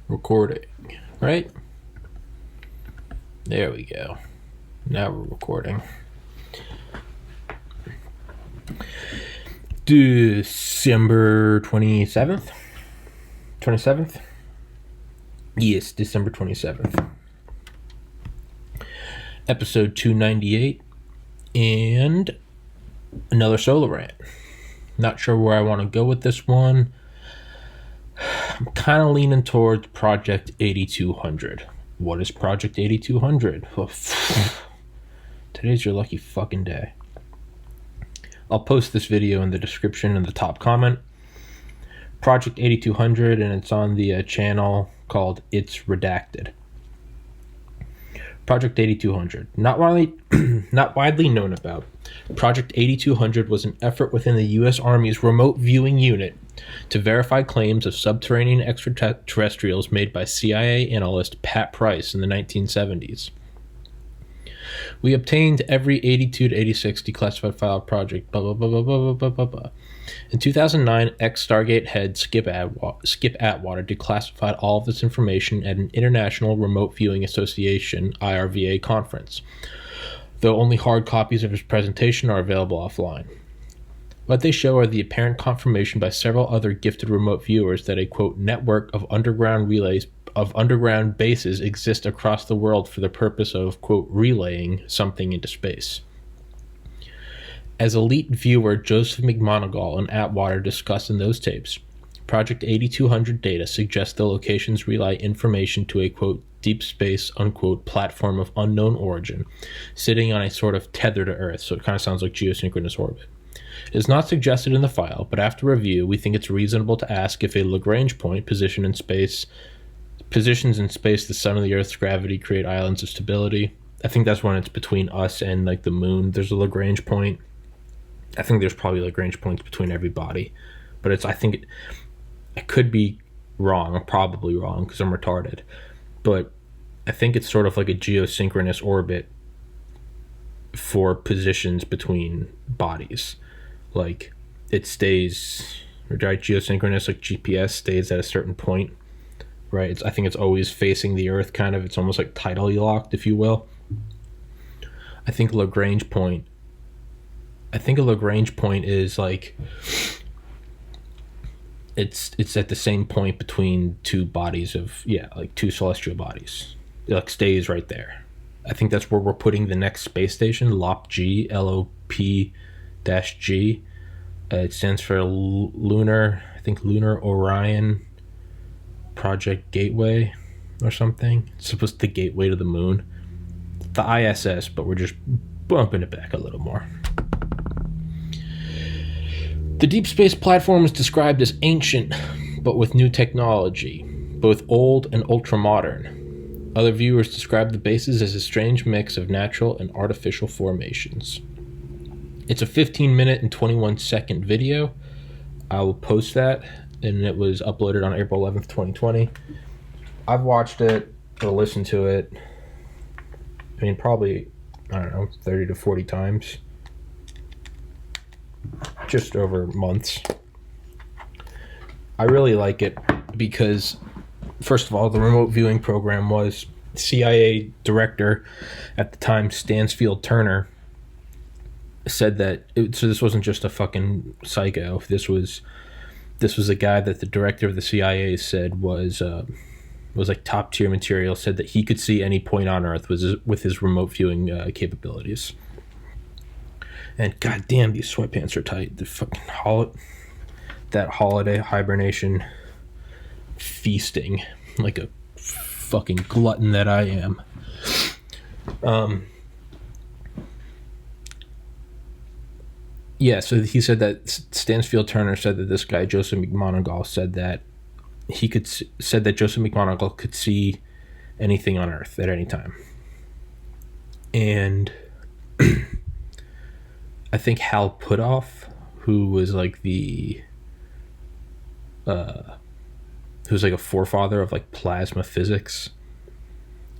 Recording, right? There we go. Now we're recording. December 27th? 27th? Yes, December 27th. Episode 298. And another solo rant. Not sure where I want to go with this one. I'm kind of leaning towards Project 8200. What is Project 8200? Oh, today's your lucky fucking day. I'll post this video in the description in the top comment. Project 8200, and it's on the channel called It's Redacted. Project 8200. Not widely known about. Project 8200 was an effort within the U.S. Army's Remote Viewing Unit to verify claims of subterranean extraterrestrials made by CIA analyst Pat Price in the 1970s. We obtained every 82 to 86 declassified file project, blah, blah, blah, blah, blah, blah, blah, blah. In 2009, ex-Stargate head Skip Atwater declassified all of this information at an International Remote Viewing Association, IRVA, conference, though only hard copies of his presentation are available offline. What they show are the apparent confirmation by several other gifted remote viewers that a, quote, network of underground bases exist across the world for the purpose of, quote, relaying something into space. As elite viewer Joseph McMoneagle and Atwater discussed in those tapes, Project 8200 data suggests the locations relay information to a, quote, deep space, unquote, platform of unknown origin, sitting on a sort of tether to Earth, so it kind of sounds like geosynchronous orbit. It is not suggested in the file, but after review, we think it's reasonable to ask if a Lagrange point positions in space the sun and the Earth's gravity create islands of stability. I think that's when it's between us and like the moon. There's a Lagrange point. I think there's probably Lagrange points between every body, but I could be wrong. I'm probably wrong because I'm retarded, but I think it's sort of like a geosynchronous orbit for positions between bodies. Like it stays, right? Geosynchronous, like GPS stays at a certain point, right? I think it's always facing the Earth, kind of. It's almost like tidally locked, if you will. I think a Lagrange point is like it's at the same point between two bodies of, like two celestial bodies. It like stays right there. I think that's where we're putting the next space station, LOP-G, LOP-G. It stands for Lunar Orion Project Gateway or something. It's supposed to be the gateway to the moon. The ISS, but we're just bumping it back a little more. The deep space platform is described as ancient, but with new technology, both old and ultra-modern. Other viewers describe the bases as a strange mix of natural and artificial formations. It's a 15-minute and 21-second video. I will post that, and it was uploaded on April 11th, 2020. I've watched it or listened to it, probably, 30 to 40 times. Just over months. I really like it because, first of all, the remote viewing program was CIA director at the time, Stansfield Turner, said that so this wasn't just a fucking psycho. This was a guy that the director of the CIA said was like top tier material. Said that he could see any point on Earth with his remote viewing capabilities. And goddamn, these sweatpants are tight. The fucking holiday hibernation feasting like a fucking glutton that I am. So he said that Stansfield Turner said that this guy Joseph McMoneagle said that Joseph McMoneagle could see anything on Earth at any time. And I think Hal Puthoff, who was like who's like a forefather of like plasma physics,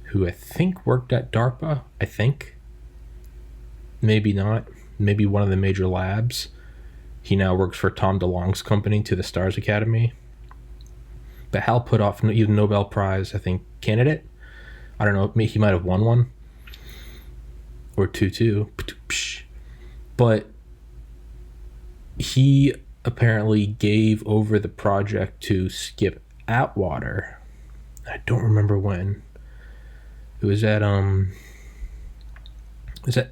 who I think worked at DARPA, maybe not, maybe one of the major labs. He now works for Tom DeLonge's company, To the Stars Academy. But Hal Puthoff, the Nobel Prize, I think, candidate. I don't know. He might have won one or two too. But he apparently gave over the project to Skip Atwater. I don't remember when. It was at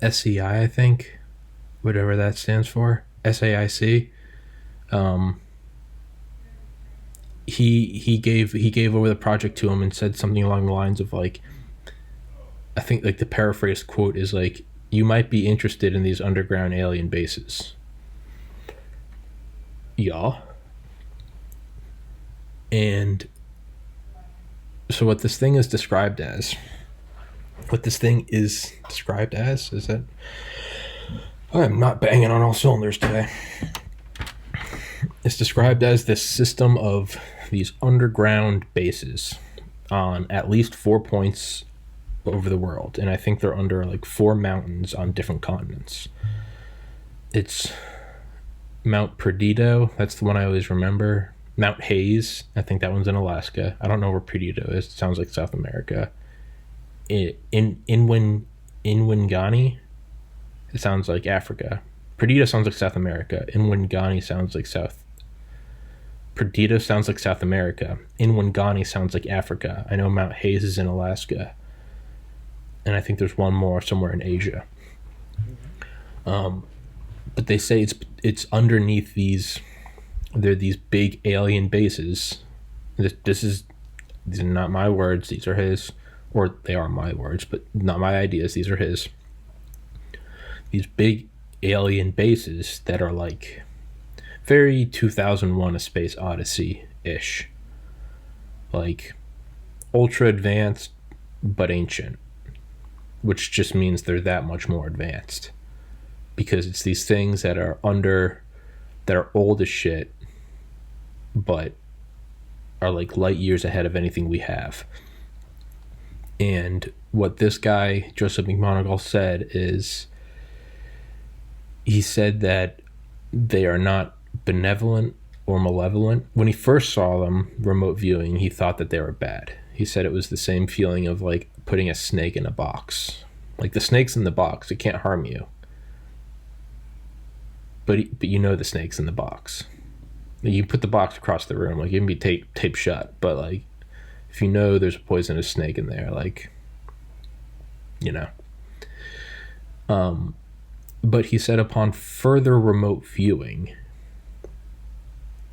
SCI, I think, whatever that stands for, SAIC. He gave over the project to him and said something along the lines of like, I think like the paraphrased quote is like, "You might be interested in these underground alien bases." Yeah. And so what this thing is described as is that I'm not banging on all cylinders today. It's described as this system of these underground bases on at least 4 points over the world, and I think they're under like 4 mountains on different continents. It's Mount Perdido, that's the one I always remember. Mount Hayes, I think that one's in Alaska. I don't know where Perdido is. It sounds like South America. Inwangani, it sounds like Africa. Perdido sounds like South America. Inwangani sounds like Perdido sounds like South America. Inwangani sounds like Africa. I know Mount Hayes is in Alaska. And I think there's one more somewhere in Asia. But they say it's underneath these big alien bases. These are not my words. These are his, or they are my words, but not my ideas. These are his. These big alien bases that are like very 2001: A Space Odyssey-ish. Like ultra advanced but ancient, which just means they're that much more advanced. Because it's these things that are old as shit, but are like light years ahead of anything we have. And what this guy, Joseph McMoneagle, said is, he said that they are not benevolent or malevolent. When he first saw them remote viewing, he thought that they were bad. He said it was the same feeling of like putting a snake in a box. Like the snake's in the box, it can't harm you. But you know the snake's in the box. You put the box across the room, like it can be taped shut, but like if you know there's a poisonous snake in there, like, you know. But he said upon further remote viewing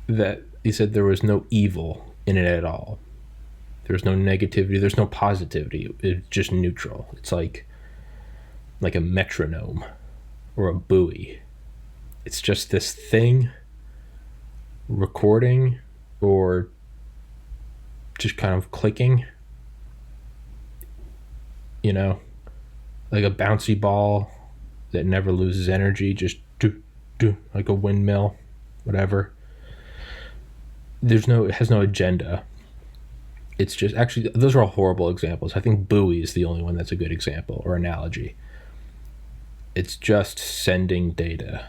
that he said there was no evil in it at all. There's no negativity, there's no positivity. It's just neutral. It's like a metronome or a buoy. It's just this thing recording or just kind of clicking, you know, like a bouncy ball that never loses energy, just do, like a windmill, whatever. It has no agenda. It's just, actually, those are all horrible examples. I think buoy is the only one that's a good example or analogy. It's just sending data.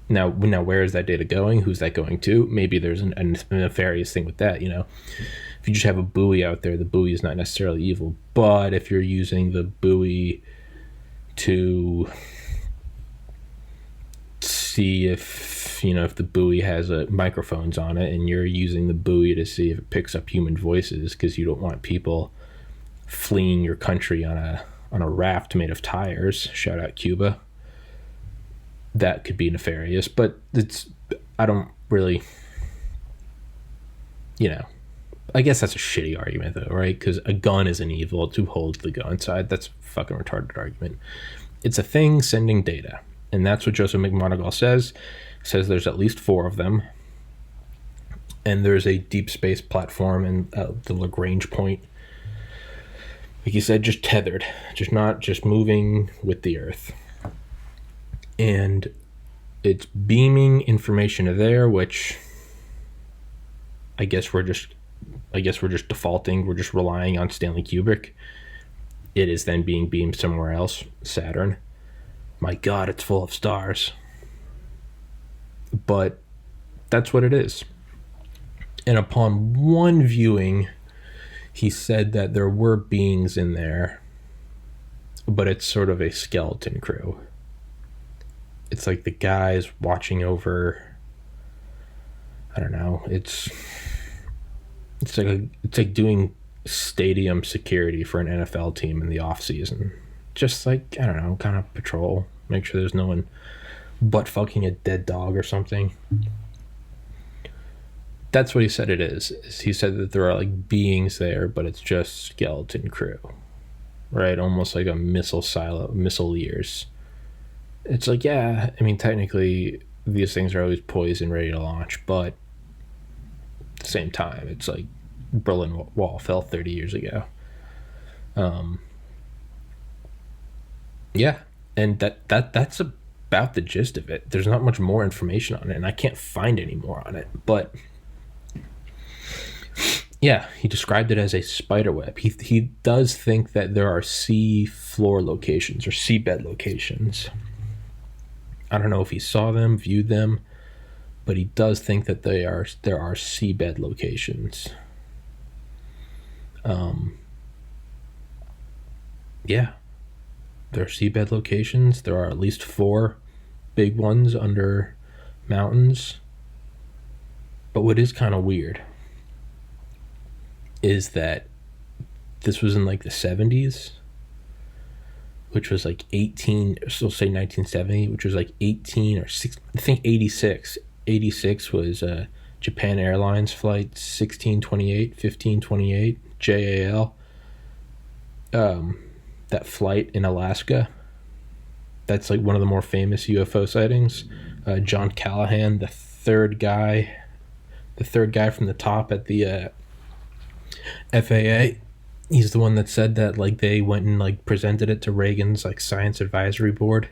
Now, where is that data going? Who's that going to? Maybe there's a nefarious thing with that, you know. If you just have a buoy out there, the buoy is not necessarily evil. But if you're using the buoy to see if the buoy has microphones on it, and you're using the buoy to see if it picks up human voices because you don't want people fleeing your country on a raft made of tires, shout out Cuba, that could be nefarious. But I don't really, I guess that's a shitty argument though, right? Because a gun isn't evil. It's who holds the gun side. That's a fucking retarded argument. It's a thing sending data, and that's what Joseph McMoneagle says. Says there's at least 4 of them, and there's a deep space platform and the Lagrange point, like you said, just tethered, just moving with the Earth, and it's beaming information to there, which I guess we're just defaulting. We're just relying on Stanley Kubrick. It is then being beamed somewhere else, Saturn. My God, it's full of stars. But that's what it is. And upon one viewing, he said that there were beings in there, but it's sort of a skeleton crew. It's like the guys watching over, I don't know, it's like doing stadium security for an NFL team in the off season. Just like, I don't know, kind of patrol, make sure there's no one butt fucking a dead dog or something. That's what he said it is. He said that there are like beings there, but it's just skeleton crew, right? Almost like a missile silo, missileers. It's like, yeah, I mean, technically these things are always poised and ready to launch, but at the same time, it's like Berlin Wall fell 30 years ago. Yeah, and that's about the gist of it. There's not much more information on it, and I can't find any more on it, but yeah, he described it as a spider web. He does think that there are sea floor locations or seabed locations. I don't know if he saw them, viewed them, but he does think that there are seabed locations. Yeah, there are seabed locations. There are at least 4 big ones under mountains. But what is kind of weird is that this was in like the 70s, which was like 18, so say 1970, which was like 18 or 6, I think 86. 86 was Japan Airlines flight 1628, 1528, JAL. That flight in Alaska, that's like one of the more famous UFO sightings. John Callahan, the third guy from the top at the FAA, he's the one that said that like they went and like presented it to Reagan's like science advisory board,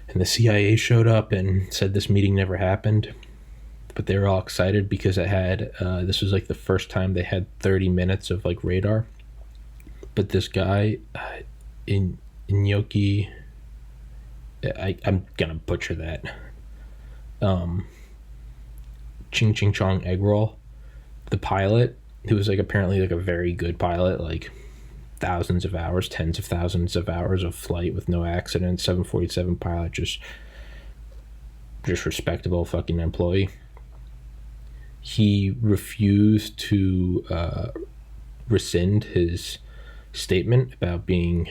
and the CIA showed up and said this meeting never happened, but they were all excited because it had this was like the first time they had 30 minutes of like radar. But this guy in Inyoki, I'm gonna butcher that, Ching Ching Chong Egg Roll, the pilot, who was like apparently like a very good pilot, like thousands of hours, tens of thousands of hours of flight with no accidents, 747 pilot, just respectable fucking employee. He refused to rescind his statement about being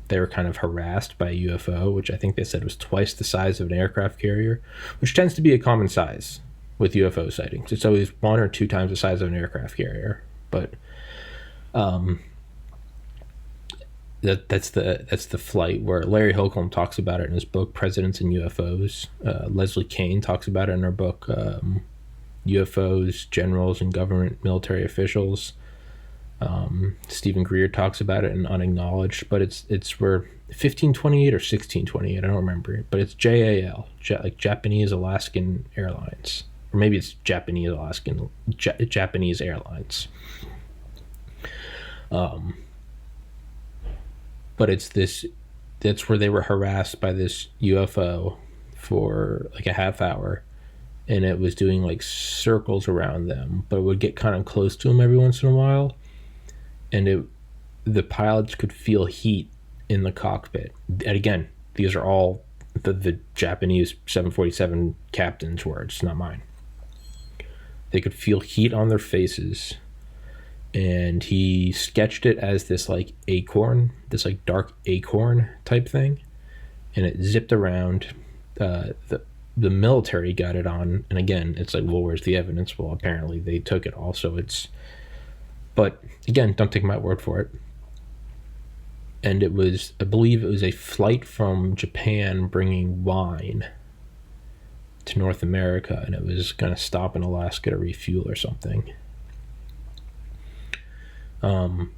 they were kind of harassed by a UFO, which I think they said was twice the size of an aircraft carrier, which tends to be a common size with UFO sightings. It's always 1 or 2 times the size of an aircraft carrier, but that's the flight where Larry Holcomb talks about it in his book Presidents and UFOs. Leslie Kean talks about it in her book UFOs, Generals and Government Military Officials. Stephen Greer talks about it in Unacknowledged, but it's where 1528 or 1628, I don't remember, but it's JAL, like Japanese Alaskan Airlines, or maybe it's Japanese Airlines. But that's where they were harassed by this UFO for like a half hour, and it was doing like circles around them, but it would get kind of close to them every once in a while, and the pilots could feel heat in the cockpit. And again, these are all the Japanese 747 captain's words, not mine. They could feel heat on their faces, and he sketched it as this like acorn, this like dark acorn type thing, and it zipped around. The military got it on, and again, it's like, well, where's the evidence? Well, apparently they took it also. But again, don't take my word for it. And it was, I believe it was a flight from Japan bringing wine to North America, and it was going to stop in Alaska to refuel or something. And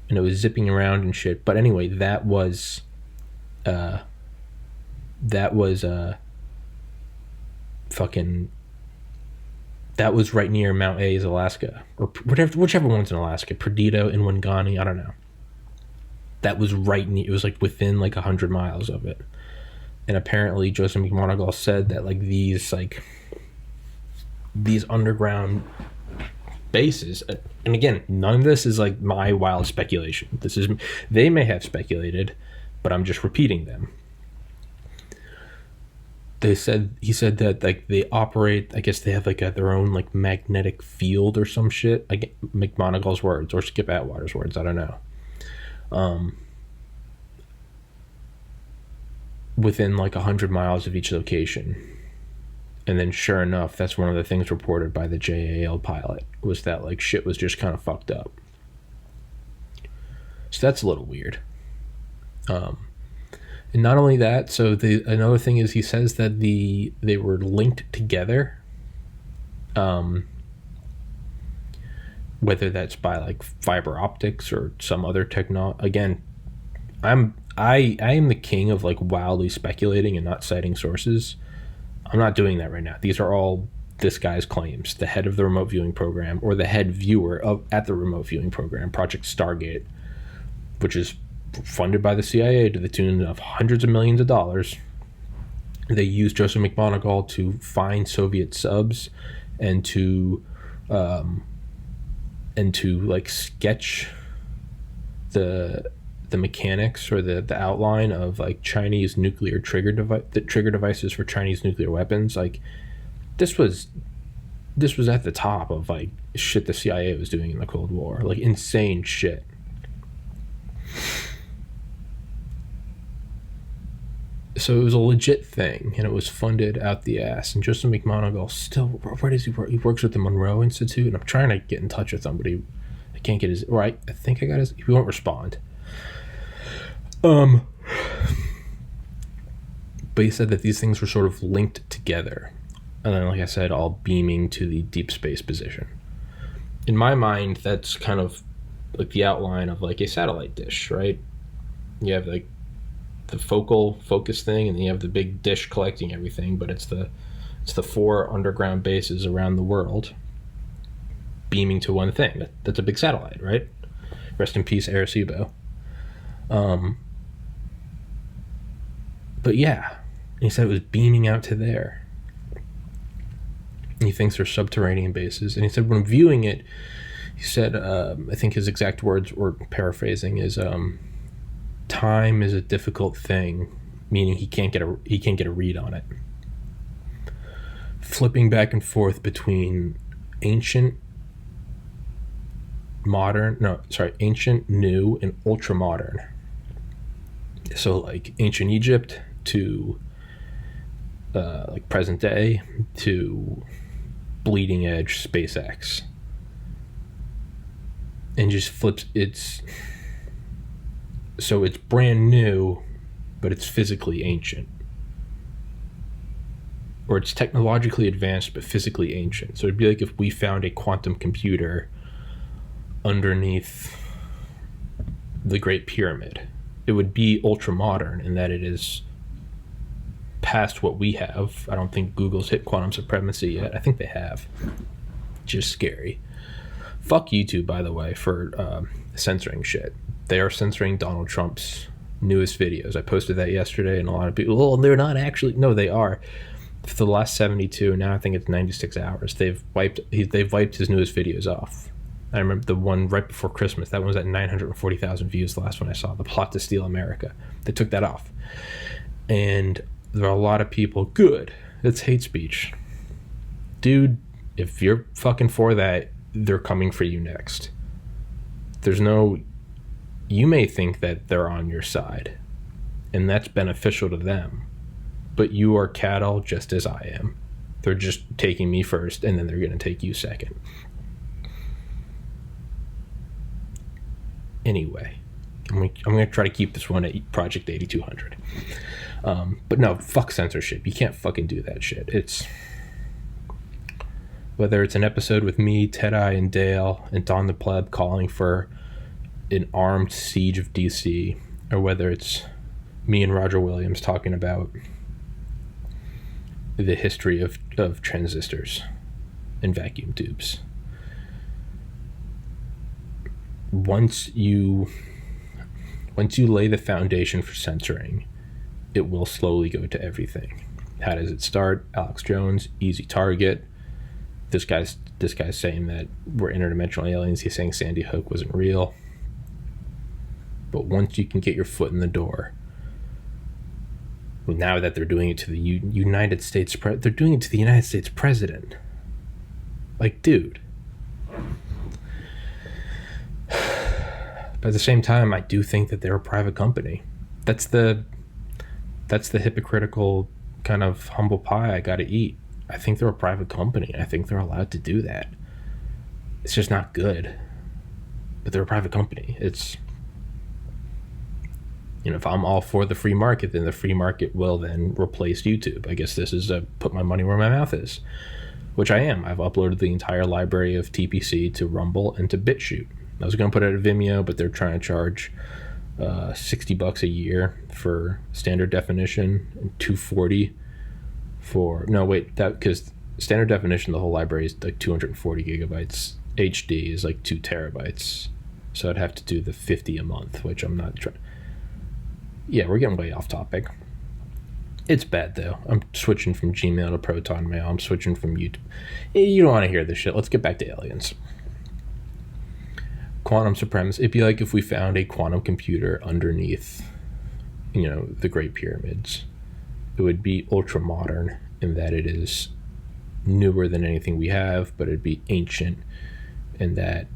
it was zipping around and shit. But anyway, that was right near Mount A's, Alaska, or whichever one's in Alaska, Perdido and Wingani, I don't know. That was right near, it was like within like 100 miles of it. And apparently Joseph McMoneagle said that like these like these underground bases, and again, none of this is like my wild speculation. This is, they may have speculated, but I'm just repeating them. He said that like they operate, I guess they have like their own like magnetic field or some shit. I get McMonagall's words or Skip Atwater's words, I don't know. Within like 100 miles of each location. And then sure enough, that's one of the things reported by the JAL pilot, was that like shit was just kind of fucked up. So that's a little weird. And not only that, so another thing is he says that they were linked together, whether that's by like fiber optics or some other technology. Again, I am the king of like wildly speculating and not citing sources. I'm not doing that right now. These are all this guy's claims, the head of the remote viewing program, or the head viewer at the remote viewing program, Project Stargate, which is funded by the CIA to the tune of hundreds of millions of dollars. They used Joseph McMonagle to find Soviet subs and to like sketch the mechanics or the outline of like Chinese nuclear trigger devices for Chinese nuclear weapons. Like this was at the top of like shit the CIA was doing in the Cold War, like insane shit. So it was a legit thing, and it was funded out the ass. And Joseph McMonagle still, where does he work? He works with the Monroe Institute, and I'm trying to get in touch with him, but I can't get his, right? I think I got his, he won't respond. But he said that these things were sort of linked together, and then, like I said, all beaming to the deep space position. In my mind, that's kind of like the outline of like a satellite dish, right? You have like the focus thing, and then you have the big dish collecting everything, but it's the 4 underground bases around the world beaming to one thing. That's a big satellite, right? Rest in peace, Arecibo. But yeah, he said it was beaming out to there. And he thinks they're subterranean bases, and he said when viewing it, he said, I think his exact words, or paraphrasing, is time is a difficult thing, meaning he can't get a read on it. Flipping back and forth between ancient, new, and ultra modern. So like ancient Egypt to like present day to bleeding edge SpaceX, and just flips. So it's brand new, but it's physically ancient. Or it's technologically advanced, but physically ancient. So it'd be like if we found a quantum computer underneath the Great Pyramid. It would be ultra modern in that it is past what we have. I don't think Google's hit quantum supremacy yet. I think they have. Just scary. Fuck YouTube, by the way, for censoring shit. They are censoring Donald Trump's newest videos. I posted that yesterday, and a lot of people, oh, they're not actually. No, they are. For the last 72, now I think it's 96 hours, they've wiped his newest videos off. I remember the one right before Christmas. That one was at 940,000 views, the last one I saw. The Plot to Steal America. They took that off. And there are a lot of people, good, it's hate speech. Dude, if you're fucking for that, they're coming for you next. You may think that they're on your side, and that's beneficial to them, but you are cattle just as I am. They're just taking me first, and then they're going to take you second. Anyway, I'm going to try to keep this one at Project 8200. But no, fuck censorship. You can't fucking do that shit. It's whether it's an episode with me, Ted-Eye, and Dale, and Don the Pleb calling for an armed siege of DC, or whether it's me and Roger Williams talking about the history of transistors and vacuum tubes. Once you lay the foundation for censoring, it will slowly go to everything. How does it start? Alex Jones, easy target. this guy's saying that we're interdimensional aliens. He's saying Sandy Hook wasn't real. But once you can get your foot in the door, now that they're doing it to the United States, they're doing it to the United States president. Like, dude. But at the same time, I do think that they're a private company. That's the hypocritical kind of humble pie I got to eat. I think they're a private company. I think they're allowed to do that. It's just not good. But they're a private company. It's, if I'm all for the free market, then the free market will then replace YouTube. I guess this is put my money where my mouth is, which I am. I've uploaded the entire library of TPC to Rumble and to BitChute. I was going to put it at Vimeo, but they're trying to charge $60 a year for standard definition and $240 for because standard definition, the whole library is like 240 gigabytes. HD is like 2 terabytes, so I'd have to do the 50 a month, which I'm not trying. Yeah, we're getting way off topic. It's bad though. I'm switching from Gmail to Proton Mail. I'm switching from YouTube. You don't want to hear this shit. Let's get back to aliens. Quantum supremacy. It'd be like if we found a quantum computer underneath, the Great Pyramids. It would be ultra modern in that it is newer than anything we have, but it'd be ancient in that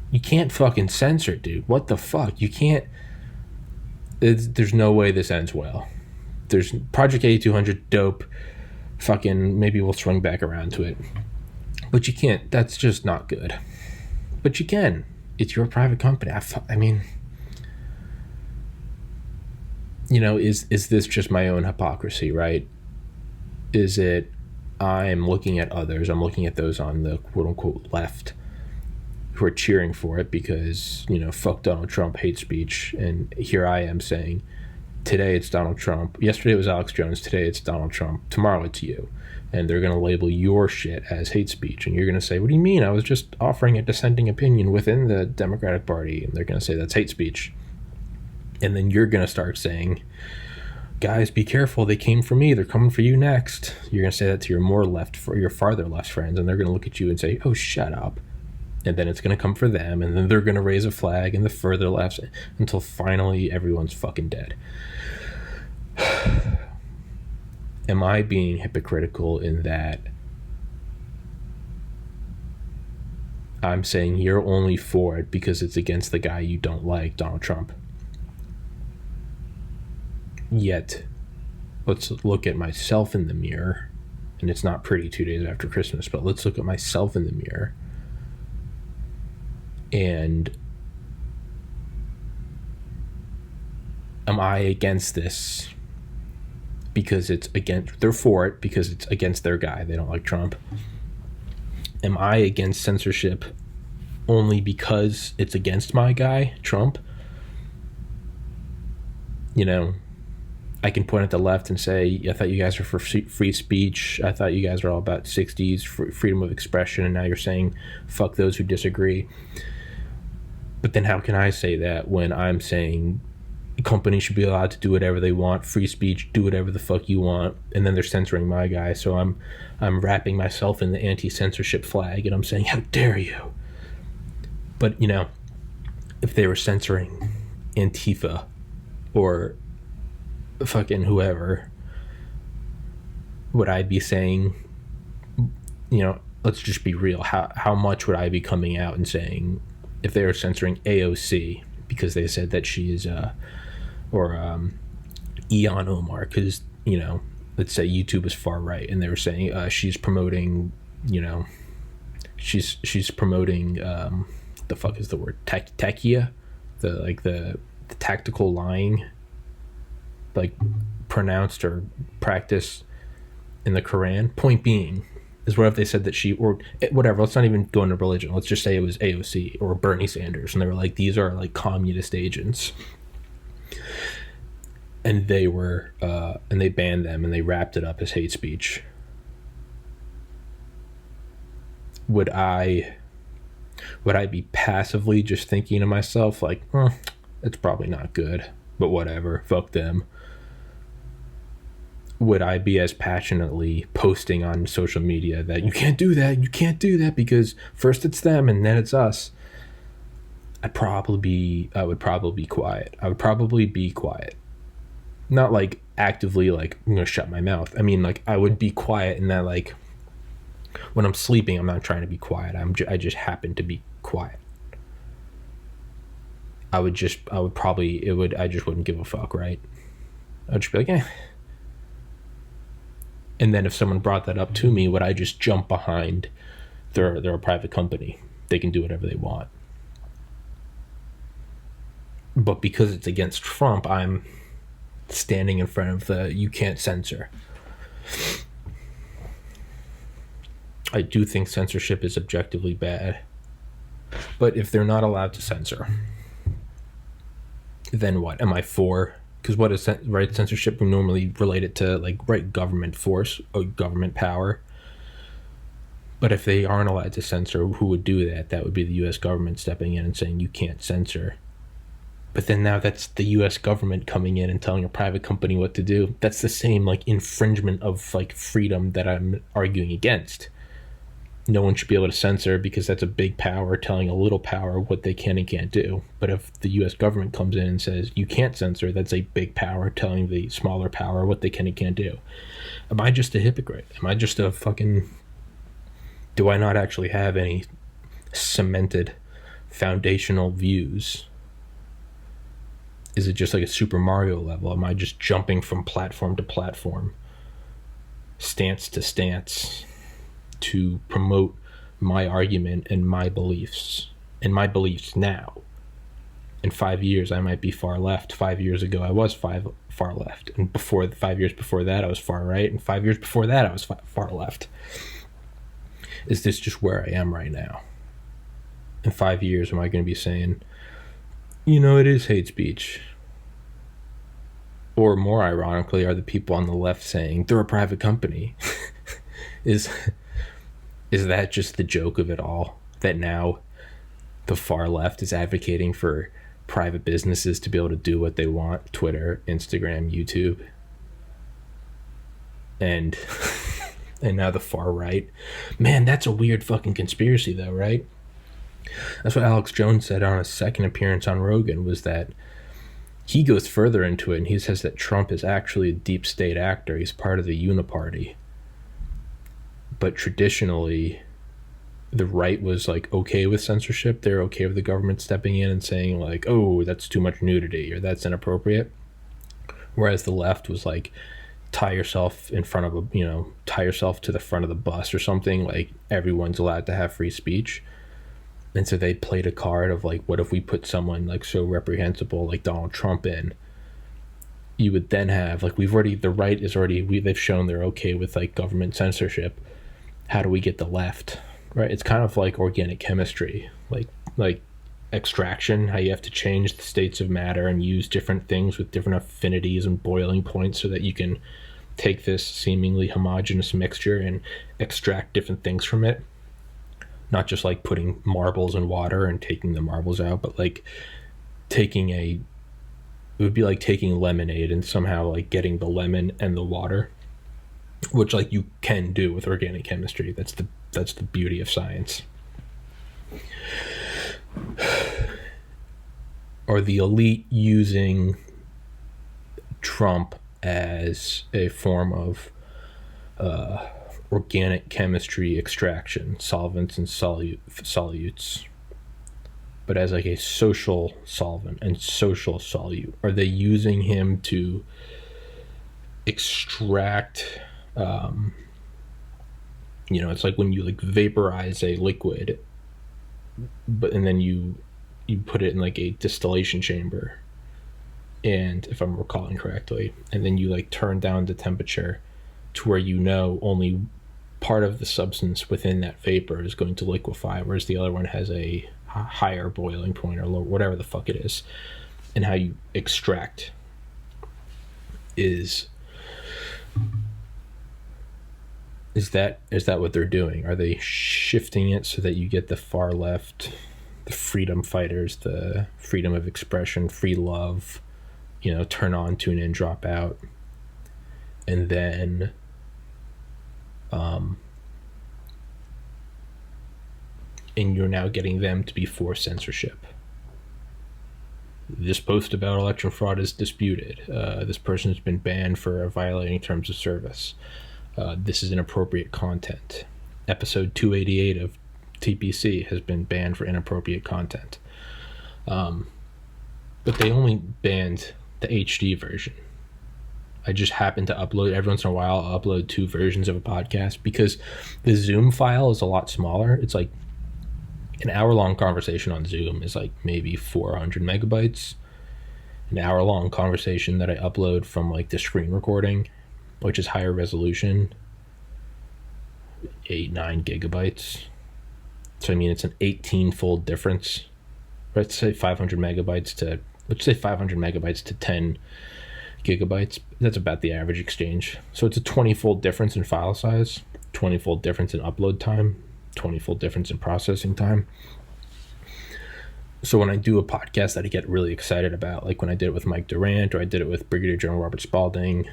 you can't fucking censor it, dude. What the fuck? You can't. There's no way this ends well. There's Project 8200, dope. Fucking maybe we'll swing back around to it. But you can't. That's just not good. But you can. It's your private company. I mean, is this just my own hypocrisy, right? Is it I'm looking at others, I'm looking at those on the quote-unquote left who are cheering for it because, fuck Donald Trump, hate speech, and here I am saying, today it's Donald Trump, yesterday it was Alex Jones, today it's Donald Trump, tomorrow it's you. And they're going to label your shit as hate speech. And you're going to say, what do you mean? I was just offering a dissenting opinion within the Democratic Party. And they're going to say that's hate speech. And then you're going to start saying, guys, be careful. They came for me. They're coming for you next. You're going to say that to your farther left friends. And they're going to look at you and say, oh, shut up. And then it's going to come for them. And then they're going to raise a flag in the further left until finally everyone's fucking dead. Am I being hypocritical in that I'm saying you're only for it because it's against the guy you don't like, Donald Trump? Yet, let's look at myself in the mirror, and it's not pretty 2 days after Christmas, but let's look at myself in the mirror. And am I against this because it's against, they're for it because it's against their guy, they don't like Trump? Am I against censorship only because it's against my guy, Trump? I can point at the left and say, I thought you guys were for free speech. I thought you guys were all about 60s freedom of expression, and now you're saying fuck those who disagree. But then how can I say that when I'm saying companies should be allowed to do whatever they want, free speech, do whatever the fuck you want, and then they're censoring my guy? So I'm wrapping myself in the anti-censorship flag, and I'm saying, how dare you? But if they were censoring Antifa or fucking whoever, would I be saying, let's just be real, how much would I be coming out and saying if they were censoring AOC because they said that she is or Ian Omar, because let's say YouTube is far right and they were saying she's promoting she's promoting the fuck is the word, tachia, the tactical lying, like pronounced or practiced in the Quran. Point being is, what if they said that she, or whatever, let's not even go into religion, let's just say it was AOC or Bernie Sanders, and they were like, these are like communist agents, and they were and they banned them and they wrapped it up as hate speech. Would I be passively just thinking to myself like, it's probably not good, but whatever, fuck them? would I be as passionately posting on social media that you can't do that because first it's them and then it's us? I would probably be quiet. I would probably be quiet. Not like actively like I'm gonna shut my mouth. I mean, like, I would be quiet in that, like, when I'm sleeping, I'm not trying to be quiet. I just happen to be quiet. I just wouldn't give a fuck, right? I'd just be like, eh. And then if someone brought that up to me, would I just jump behind they're a private company, they can do whatever they want? But because it's against Trump, I'm standing in front of the you can't censor. I do think censorship is objectively bad. But if they're not allowed to censor, then what? Am I for? Because what is censorship normally related to, like, government force or government power. But if they aren't allowed to censor, who would do that? That would be the U.S. government stepping in and saying you can't censor. But then now that's the U.S. government coming in and telling a private company what to do. That's the same, like, infringement of, like, freedom that I'm arguing against. No one should be able to censor because that's a big power telling a little power what they can and can't do. But if the U.S. government comes in and says you can't censor, that's a big power telling the smaller power what they can and can't do. Am I just a hypocrite? Am I just a fucking... Do I not actually have any cemented foundational views? Is it just like a Super Mario level? Am I just jumping from platform to platform, stance to stance, to promote my argument and my beliefs now? In 5 years, I might be far left. 5 years ago, I was far left. And 5 years before that, I was far right. And 5 years before that, I was far left. Is this just where I am right now? In 5 years, am I going to be saying, it is hate speech? Or more ironically, are the people on the left saying they're a private company? Is that just the joke of it all? That now the far left is advocating for private businesses to be able to do what they want? Twitter, Instagram, YouTube. And now the far right. Man, that's a weird fucking conspiracy though, right? That's what Alex Jones said on his second appearance on Rogan, was that he goes further into it and he says that Trump is actually a deep state actor. He's part of the Uniparty. But traditionally, the right was like okay with censorship. They're okay with the government stepping in and saying like, oh, that's too much nudity or that's inappropriate. Whereas the left was like, tie yourself to the front of the bus or something. Like, everyone's allowed to have free speech. And so they played a card of like, what if we put someone like so reprehensible like Donald Trump in? You would then have like, they've shown they're okay with like government censorship. How do we get the left? Right? It's kind of like organic chemistry, like extraction, how you have to change the states of matter and use different things with different affinities and boiling points so that you can take this seemingly homogeneous mixture and extract different things from it. Not just like putting marbles in water and taking the marbles out, but like it would be like taking lemonade and somehow like getting the lemon and the water, which like you can do with organic chemistry. That's the beauty of science. Or the elite using Trump as a form of organic chemistry extraction, solvents and solutes, but as like a social solvent and social solute. Are they using him to extract it's like when you like vaporize a liquid, and then you put it in like a distillation chamber, and if I'm recalling correctly, and then you like turn down the temperature to where only part of the substance within that vapor is going to liquefy, whereas the other one has a higher boiling point or lower, whatever the fuck it is. And how you extract is that what they're doing? Are they shifting it so that you get the far left, the freedom fighters, the freedom of expression, free love, turn on, tune in, drop out? and then and you're now getting them to be for censorship. This post about election fraud is disputed. This person has been banned for violating terms of service. This is inappropriate content. Episode 288 of TPC has been banned for inappropriate content. But they only banned the HD version. I just happen to upload, every once in a while, I'll upload 2 versions of a podcast because the Zoom file is a lot smaller. It's like an hour-long conversation on Zoom is like maybe 400 megabytes. An hour-long conversation that I upload from like the screen recording, which is higher resolution, 8-9 gigabytes. So I mean, it's an 18-fold difference. Let's say 500 megabytes to 10 gigabytes. That's about the average exchange. So it's a 20-fold difference in file size, 20-fold difference in upload time, 20-fold difference in processing time. So when I do a podcast that I get really excited about, like when I did it with Mike Durant, or I did it with Brigadier General Robert Spalding,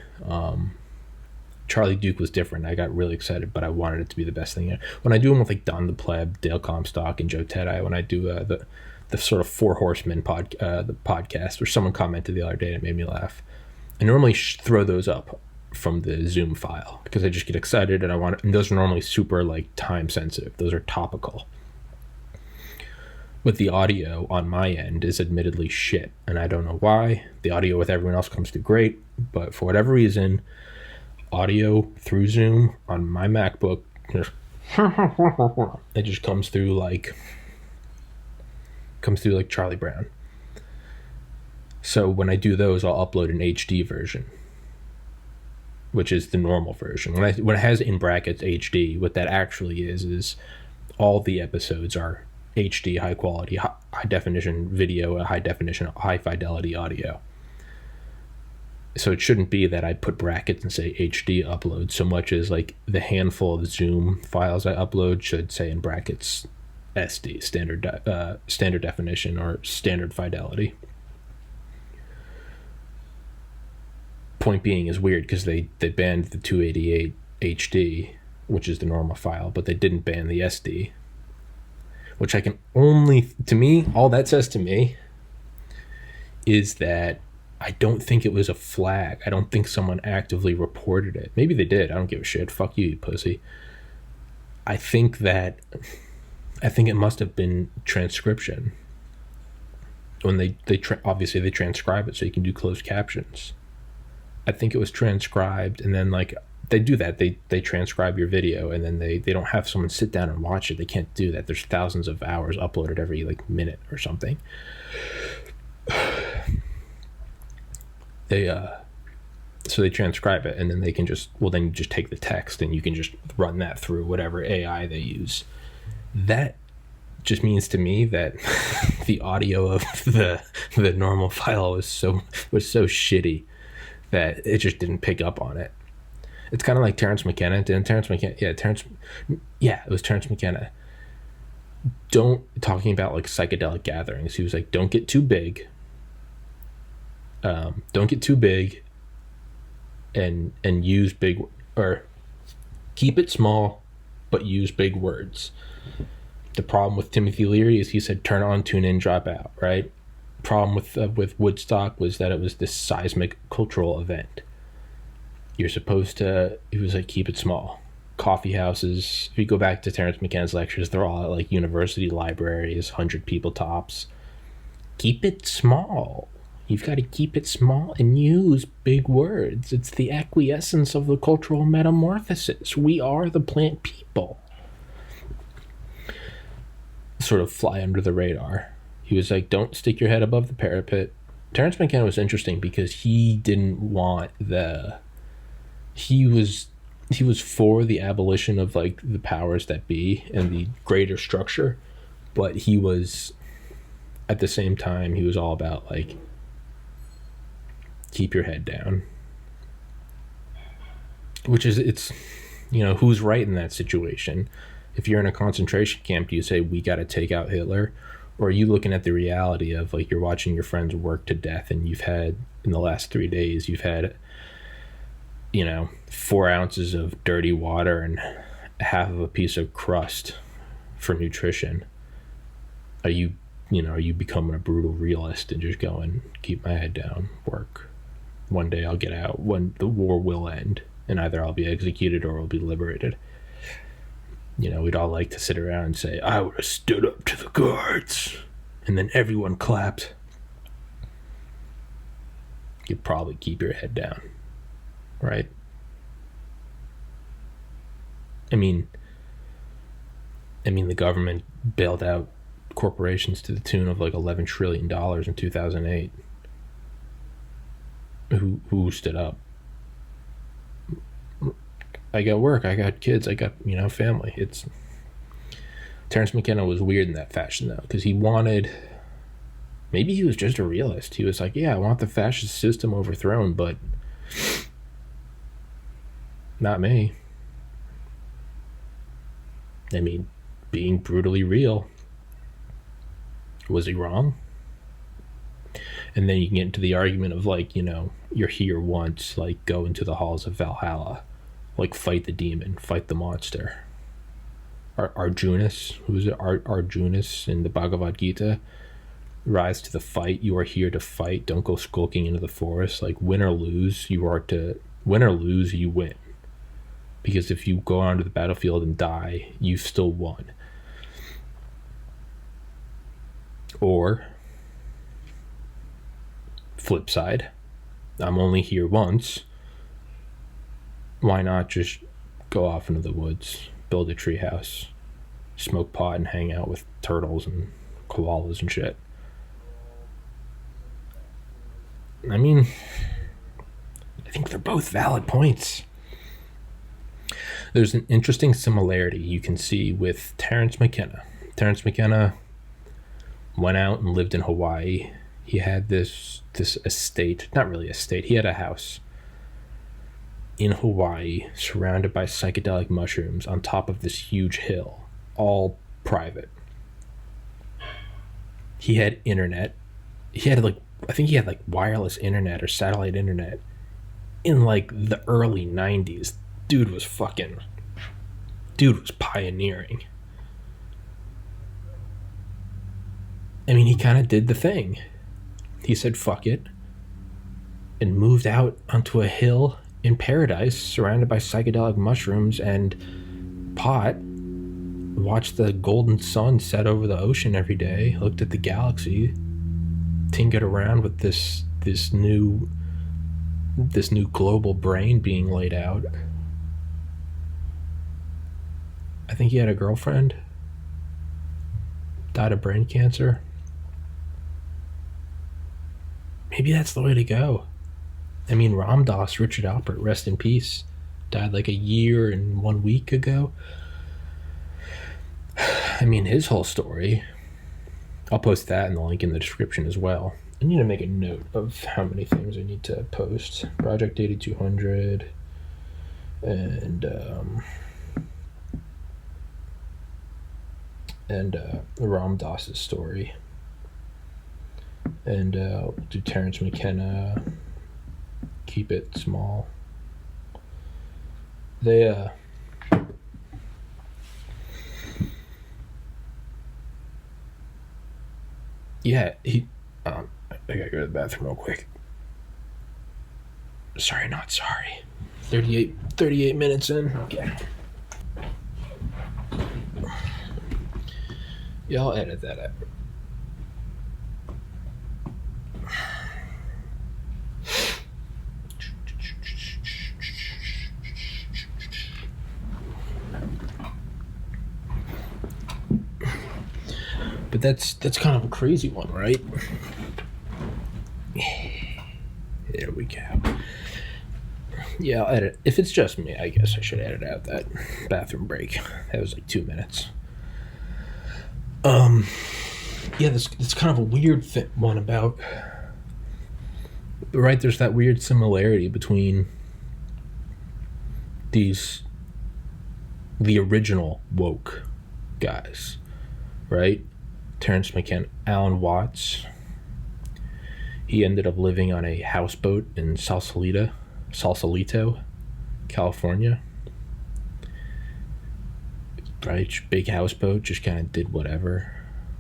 Charlie Duke was different. I got really excited, but I wanted it to be the best thing. When I do them with like Don the Pleb, Dale Comstock, and Joe Tedai, when I do the sort of Four Horsemen the podcast, where someone commented the other day and it made me laugh, I normally throw those up from the Zoom file because I just get excited and and those are normally super like time sensitive. Those are topical. But the audio on my end is admittedly shit, and I don't know why. The audio with everyone else comes through great, but for whatever reason, audio through Zoom on my MacBook, it just comes through like Charlie Brown. So when I do those, I'll upload an HD version, which is the normal version. When it has in brackets HD, what that actually is all the episodes are HD, high quality, high definition video, high definition, high fidelity audio. So it shouldn't be that I put brackets and say HD upload so much as like the handful of Zoom files I upload should say in brackets SD, standard definition or standard fidelity. Point being is weird because they banned the 288 HD, which is the normal file, but they didn't ban the SD, which I can only, to me, all that says to me is that I don't think it was a flag. I don't think someone actively reported it. Maybe they did. I don't give a shit. Fuck you, you pussy. I think it must have been transcription. When they obviously they transcribe it so you can do closed captions. I think it was transcribed, and then like they do that. They transcribe your video, and then they don't have someone sit down and watch it. They can't do that. There's thousands of hours uploaded every like minute or something. So they transcribe it, and then they can just then you just take the text and you can just run that through whatever AI they use. That just means to me that the audio of the normal file was so shitty that it just didn't pick up on it. It's kind of like Terrence McKenna. It was Terrence McKenna. Talking about like psychedelic gatherings. He was like, don't get too big. And use big, or keep it small, but use big words. The problem with Timothy Leary is he said, turn on, tune in, drop out, right? Problem with Woodstock was that it was this seismic cultural event. You're supposed to, he was like, keep it small. Coffee houses, if you go back to Terrence McKenna's lectures, they're all at like university libraries, 100 people tops. Keep it small. You've got to keep it small and use big words. It's the acquiescence of the cultural metamorphosis. We are the plant people. Sort of fly under the radar. He was like, don't stick your head above the parapet. Terrence McKenna was interesting because he didn't want he was for the abolition of like the powers that be and the greater structure, but he was, at the same time, he was all about like, keep your head down. Which is, it's, who's right in that situation? If you're in a concentration camp, do you say, we got to take out Hitler? Or are you looking at the reality of like, you're watching your friends work to death, and you've had, in the last 3 days, you've had 4 ounces of dirty water and half of a piece of crust for nutrition, are you becoming a brutal realist and just going, keep my head down, work? One day I'll get out, when the war will end, and either I'll be executed or I'll be liberated. We'd all like to sit around and say, I would have stood up to the guards, and then everyone clapped. You'd probably keep your head down, right? I mean, the government bailed out corporations to the tune of like $11 trillion in 2008. Who stood up? I got work, I got kids, I got, family. Terrence McKenna was weird in that fashion, though, because maybe he was just a realist. He was like, yeah, I want the fascist system overthrown, but not me. Being brutally real. Was he wrong? And then you can get into the argument of you're here once, go into the halls of Valhalla, fight the demon, fight the monster. Arjunas, who's it? Arjunas in the Bhagavad Gita, rise to the fight. You are here to fight. Don't go skulking into the forest. Win or lose, you win. Because if you go onto the battlefield and die, you've still won. Or, flip side, I'm only here once. Why not just go off into the woods, build a treehouse, smoke pot, and hang out with turtles and koalas and shit? I think they're both valid points. There's an interesting similarity you can see with Terrence McKenna. Terrence McKenna went out and lived in Hawaii. He had this estate, not really estate, he had a house in Hawaii surrounded by psychedelic mushrooms on top of this huge hill, all private. He had internet. He had I think he had wireless internet or satellite internet in the early 90s. Dude was pioneering. He kind of did the thing. He said fuck it and moved out onto a hill in paradise surrounded by psychedelic mushrooms and pot, watched the golden sun set over the ocean every day, looked at the galaxy, tinkered around with this new global brain being laid out. I think he had a girlfriend, died of brain cancer. Maybe that's the way to go. Ram Dass, Richard Alpert, rest in peace, died a year and 1 week ago. His whole story, I'll post that in the link in the description as well. I need to make a note of how many things I need to post. Project 8200 and Ram Dass's story. And do Terrence McKenna, keep it small. They yeah, he I gotta go to the bathroom real quick. Sorry, not sorry. 38 minutes in. Okay. Yeah, I'll edit that out. But that's kind of a crazy one, right? There we go. Yeah, I'll edit. If it's just me, I guess I should edit out that bathroom break. That was 2 minutes. Yeah, this kind of a weird one about, right, there's that weird similarity between the original woke guys, right? Terrence McKenna, Alan Watts. He ended up living on a houseboat in Sausalito, California. Right, big houseboat, just kind of did whatever.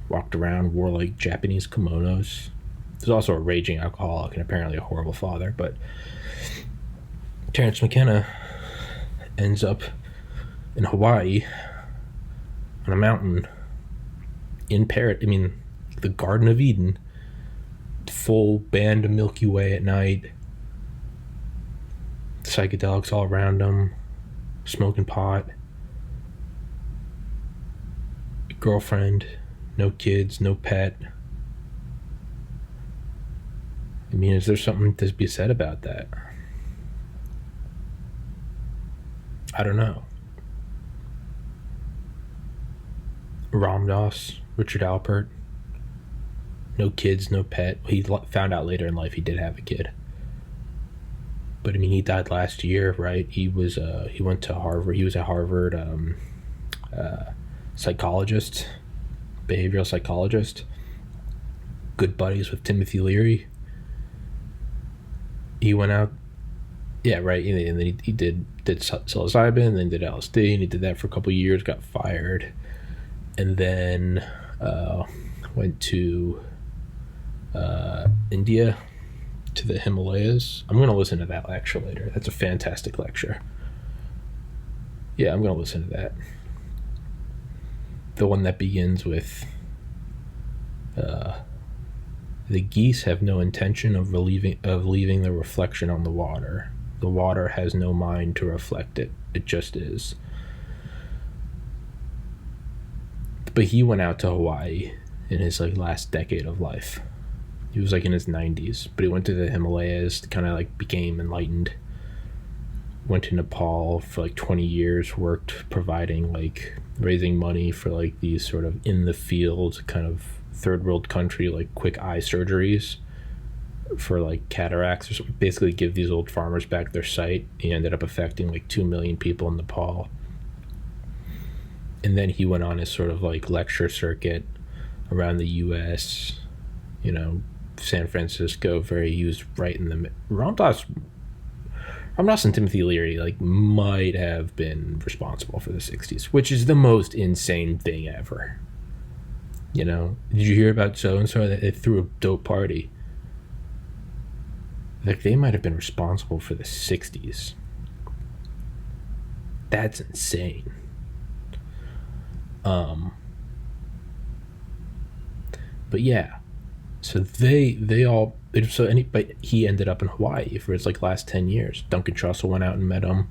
Walked around, wore like Japanese kimonos. There's also a raging alcoholic and apparently a horrible father, but Terrence McKenna ends up in Hawaii on a mountain in the Garden of Eden, full band of Milky Way at night, psychedelics all around him, smoking pot, girlfriend, no kids, no pet. I mean, is there something to be said about that? I don't know. Ram Dass, Richard Alpert, no kids, no pet. He found out later in life he did have a kid. But I mean, he died last year, right? He went to Harvard. He was a Harvard psychologist, behavioral psychologist. Good buddies with Timothy Leary. He went out, yeah, right. And then he did psilocybin, and then did LSD, and he did that for a couple of years. Got fired, and then went to India, to the Himalayas. I'm going to listen to that lecture later. That's a fantastic lecture. Yeah, I'm going to listen to that. The one that begins with the geese have no intention of leaving the reflection on the water. The water has no mind to reflect it. It just is. But he went out to Hawaii in his last decade of life. He was in his 90s, but he went to the Himalayas, kind of became enlightened. Went to Nepal for 20 years, worked providing raising money for these sort of in the field kind of third world country quick eye surgeries for cataracts, or something. Basically give these old farmers back their sight. He ended up affecting 2 million people in Nepal. And then he went on his sort of lecture circuit around the US, San Francisco, he was right in the Ram Dass and Timothy Leary might have been responsible for the 60s, which is the most insane thing ever. Did you hear about so-and-so that they threw a dope party? They might have been responsible for the 60s. That's insane. But yeah, so but he ended up in Hawaii for his last 10 years. Duncan Trussell went out and met him.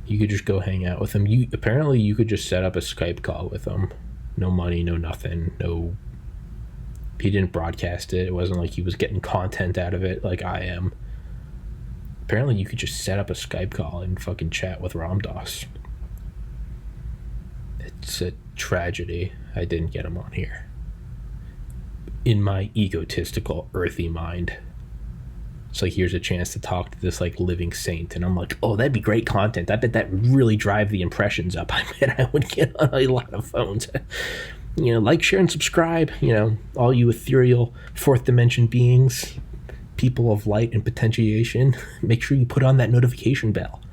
You could just go hang out with him. Apparently you could just set up a Skype call with him. No money, no nothing, no. He didn't broadcast it. It wasn't he was getting content out of it like I am. Apparently you could just set up a Skype call and fucking chat with Ram Dass. It's a tragedy I didn't get him on here. In my egotistical, earthy mind, it's here's a chance to talk to this living saint, and I'm oh, that'd be great content. I bet that would really drive the impressions up. I bet I would get on a lot of phones. Share, and subscribe. All you ethereal fourth dimension beings, people of light and potentiation, make sure you put on that notification bell.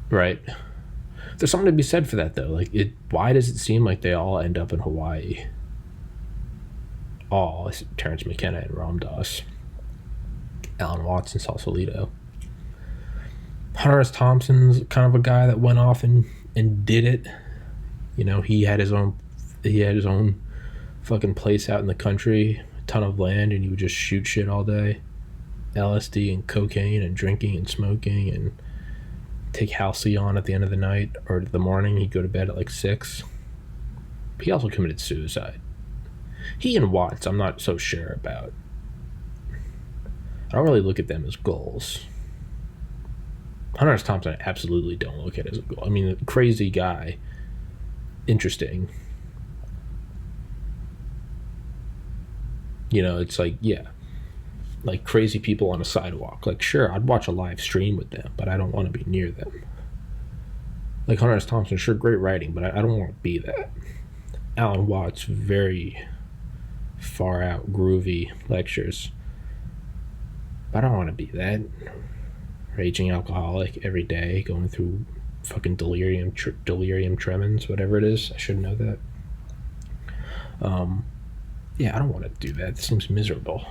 Right. There's something to be said for that, though. Why does it seem like they all end up in Hawaii? All Terrence McKenna and Ram Dass, Alan Watts and Sausalito. Hunter S. Thompson's kind of a guy that went off and did it. He had his own fucking place out in the country, a ton of land, and he would just shoot shit all day. LSD and cocaine and drinking and smoking, and take Halcyon at the end of the night or the morning. He'd go to bed at 6. He also committed suicide. He and Watts, I'm not so sure about. I don't really look at them as goals. Hunter S. Thompson, I absolutely don't look at as a goal. I mean, a crazy guy. Interesting. It's yeah. Crazy people on a sidewalk. Sure, I'd watch a live stream with them, but I don't want to be near them. Hunter S. Thompson, sure, great writing, but I don't want to be that. Alan Watts, very far out, groovy lectures. I don't want to be that. Raging alcoholic every day, going through fucking delirium tremens, whatever it is. I should know that. Yeah, I don't want to do that. It seems miserable.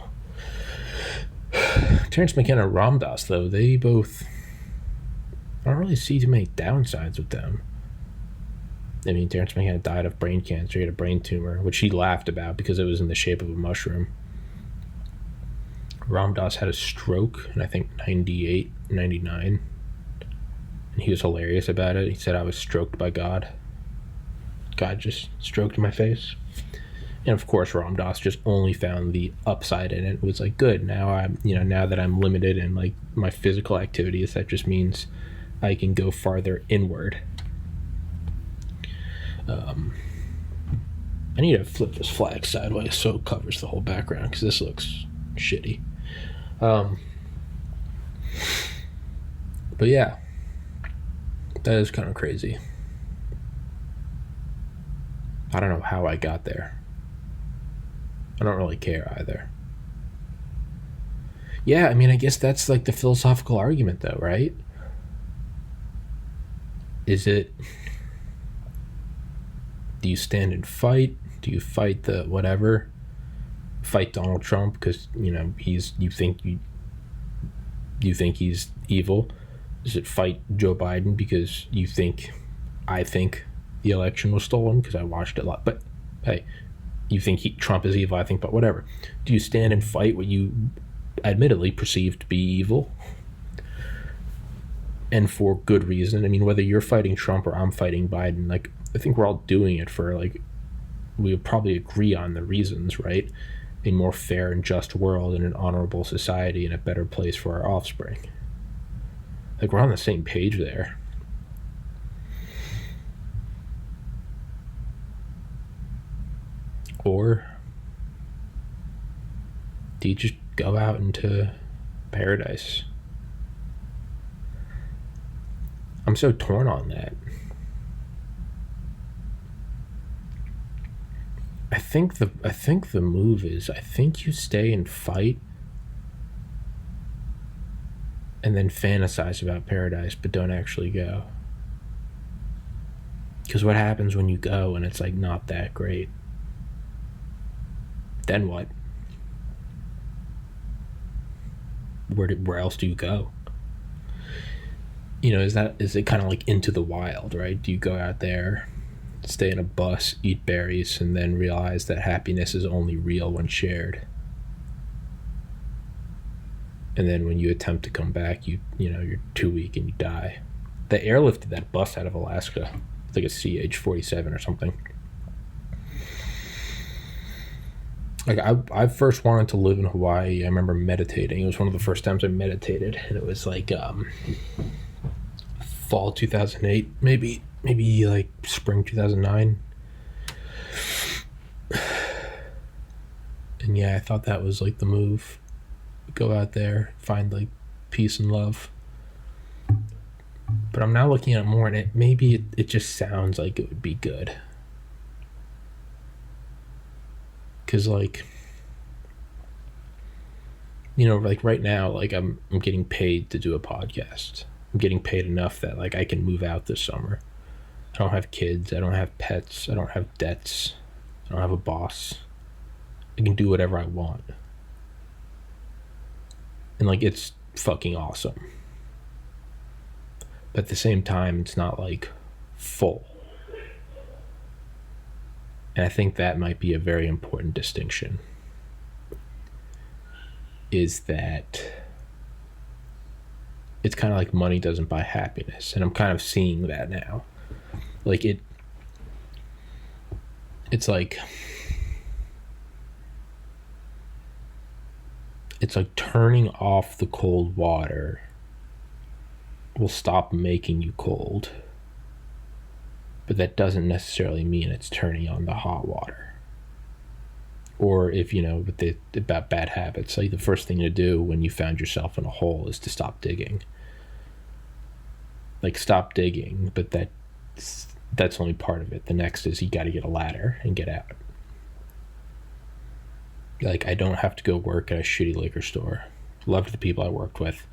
Terrence McKenna and Ram Dass, though, they both... I don't really see too many downsides with them. I mean, Terrence McKenna died of brain cancer. He had a brain tumor, which he laughed about because it was in the shape of a mushroom. Ram Dass had a stroke in, I think, 98, 99. And he was hilarious about it. He said, I was stroked by God. God just stroked my face. And of course, Ram Dass just only found the upside in it. It was like, good, now I'm, now that I'm limited in like my physical activities, that just means I can go farther inward. I need to flip this flag sideways so it covers the whole background because this looks shitty. But yeah, that is kind of crazy. I don't know how I got there. I don't really care either. Yeah, I mean, I guess that's like the philosophical argument though, right? Is it, do you stand and fight? Do you fight the whatever? Fight Donald Trump because, you think he's evil? Is it fight Joe Biden because I think the election was stolen because I watched it a lot? But hey, you think Trump is evil, I think, but whatever. Do you stand and fight what you admittedly perceive to be evil? And for good reason. I mean, whether you're fighting Trump or I'm fighting Biden, like, I think we're all doing it for, like, we would probably agree on the reasons, right? A more fair and just world and an honorable society and a better place for our offspring. Like, we're on the same page there. Or do you just go out into paradise? I'm so torn on that. I think the move is, I think you stay and fight and then fantasize about paradise but don't actually go. Because what happens when you go and it's like not that great? Then what? Where else do you go? Is it kind of like Into the Wild, right? Do you go out there, stay in a bus, eat berries, and then realize that happiness is only real when shared? And then when you attempt to come back, you're too weak and you die. They airlifted that bus out of Alaska. It's like a CH-47 or something. Like, I first wanted to live in Hawaii. I remember meditating. It was one of the first times I meditated, and it was like fall 2008, maybe like spring 2009. And yeah, I thought that was like the move. Go out there, find like peace and love. But I'm now looking at it more, and it just sounds like it would be good. Because like, like right now, like I'm getting paid to do a podcast. I'm getting paid enough that like I can move out this summer. I don't have kids. I don't have pets. I don't have debts. I don't have a boss. I can do whatever I want. And like, it's fucking awesome. But at the same time, it's not like full. And I think that might be a very important distinction. Is that it's kind of like money doesn't buy happiness. And I'm kind of seeing that now. Like it's like turning off the cold water will stop making you cold. But that doesn't necessarily mean it's turning on the hot water. Or if, about bad habits, like the first thing to do when you found yourself in a hole is to stop digging. Like, stop digging, but that's only part of it. The next is you got to get a ladder and get out. Like, I don't have to go work at a shitty liquor store. Loved the people I worked with.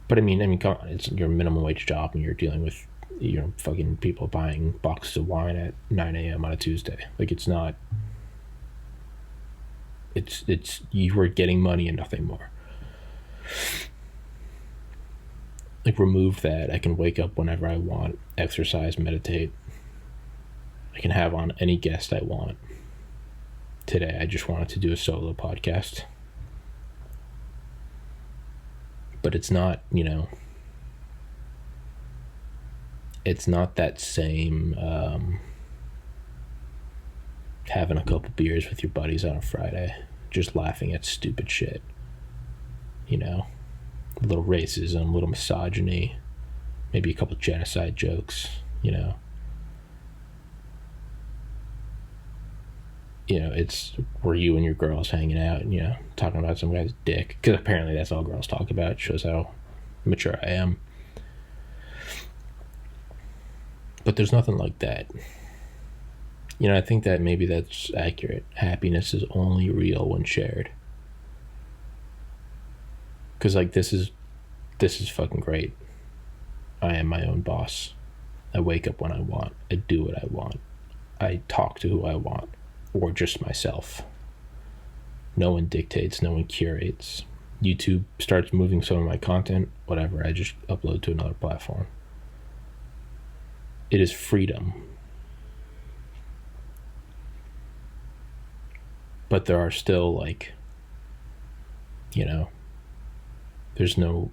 But I mean, come on, it's your minimum wage job, and you're dealing with, fucking people buying boxes of wine at 9 a.m. on a Tuesday. Like, it's not. It's you were getting money and nothing more. Like, remove that. I can wake up whenever I want, exercise, meditate. I can have on any guest I want. Today, I just wanted to do a solo podcast. But it's not, it's not that same having a couple beers with your buddies on a Friday, just laughing at stupid shit. A little racism, a little misogyny, maybe a couple genocide jokes, it's where you and your girls hanging out and, talking about some guy's dick. Because apparently that's all girls talk about. It shows how mature I am. But there's nothing like that. I think that maybe that's accurate. Happiness is only real when shared. Because, like, this is fucking great. I am my own boss. I wake up when I want. I do what I want. I talk to who I want. Or just myself. No one dictates, no one curates. YouTube starts moving some of my content, whatever, I just upload to another platform. It is freedom. But there are still, like, there's not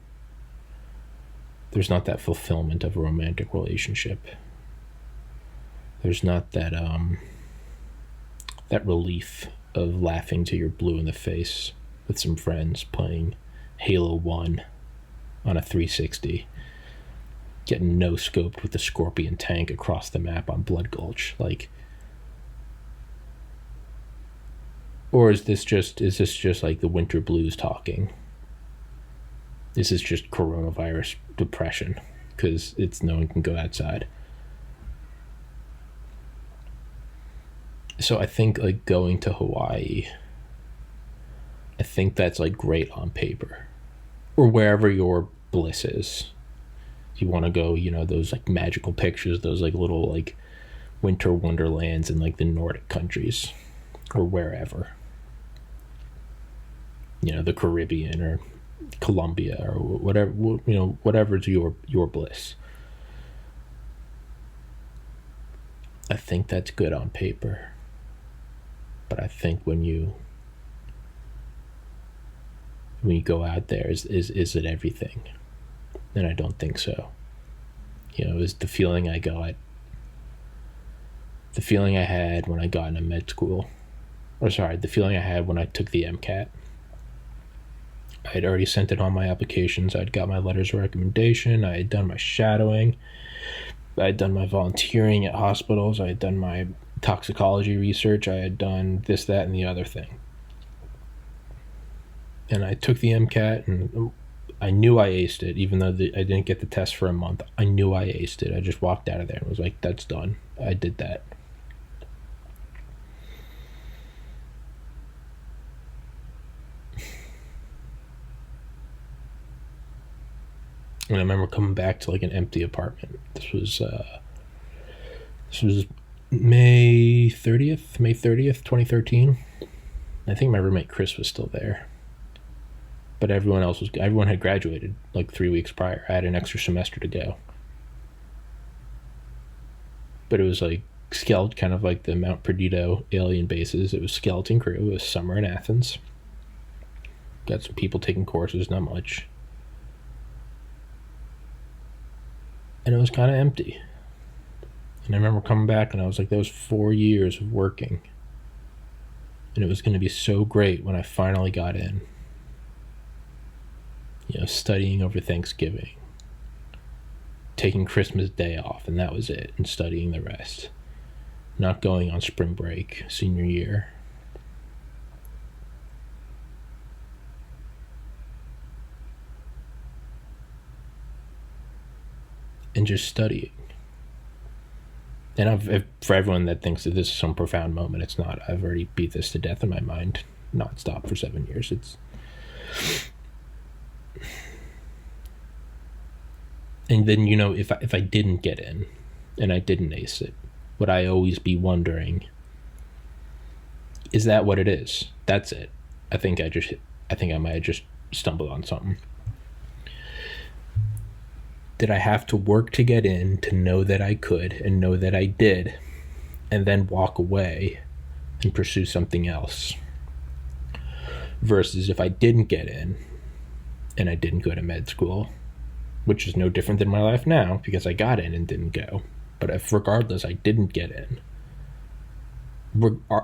that fulfillment of a romantic relationship. There's not that that relief of laughing till you're blue in the face with some friends playing Halo 1 on a 360, getting no-scoped with the Scorpion tank across the map on Blood Gulch. Like, or is this just like the winter blues talking? This is just coronavirus depression because no one can go outside. So I think, like, going to Hawaii, I think that's, like, great on paper. Or wherever your bliss is. If you want to go, those, like, magical pictures, those, like, little, like, winter wonderlands in, like, the Nordic countries. Or wherever. The Caribbean or Colombia or whatever, whatever's your bliss. I think that's good on paper. But I think when you go out there, is it everything? And I don't think so. It was the feeling I had when I got into med school. The feeling I had when I took the MCAT. I had already sent in all my applications. I'd got my letters of recommendation. I had done my shadowing. I had done my volunteering at hospitals. I had done my toxicology research. I had done this, that, and the other thing. And I took the MCAT, and I knew I aced it, even though I didn't get the test for a month. I knew I aced it. I just walked out of there and was like, that's done. I did that. And I remember coming back to, like, an empty apartment. This was May 30th, 2013. I think my roommate Chris was still there. But everyone had graduated like 3 weeks prior. I had an extra semester to go. But it was like kind of like the Mount Perdido alien bases. It was skeleton crew. It was summer in Athens. Got some people taking courses, not much. And it was kind of empty. And I remember coming back and I was like, that was 4 years of working. And it was going to be so great when I finally got in. Studying over Thanksgiving. Taking Christmas Day off, and that was it. And studying the rest. Not going on spring break, senior year. And just studying. And for everyone that thinks that this is some profound moment, it's not. I've already beat this to death in my mind, nonstop for 7 years. And then, if I didn't get in and I didn't ace it, would I always be wondering, is that what it is? That's it. I think I might have just stumbled on something. Did I have to work to get in to know that I could and know that I did, and then walk away and pursue something else? Versus if I didn't get in and I didn't go to med school, which is no different than my life now because I got in and didn't go. But if regardless I didn't get in,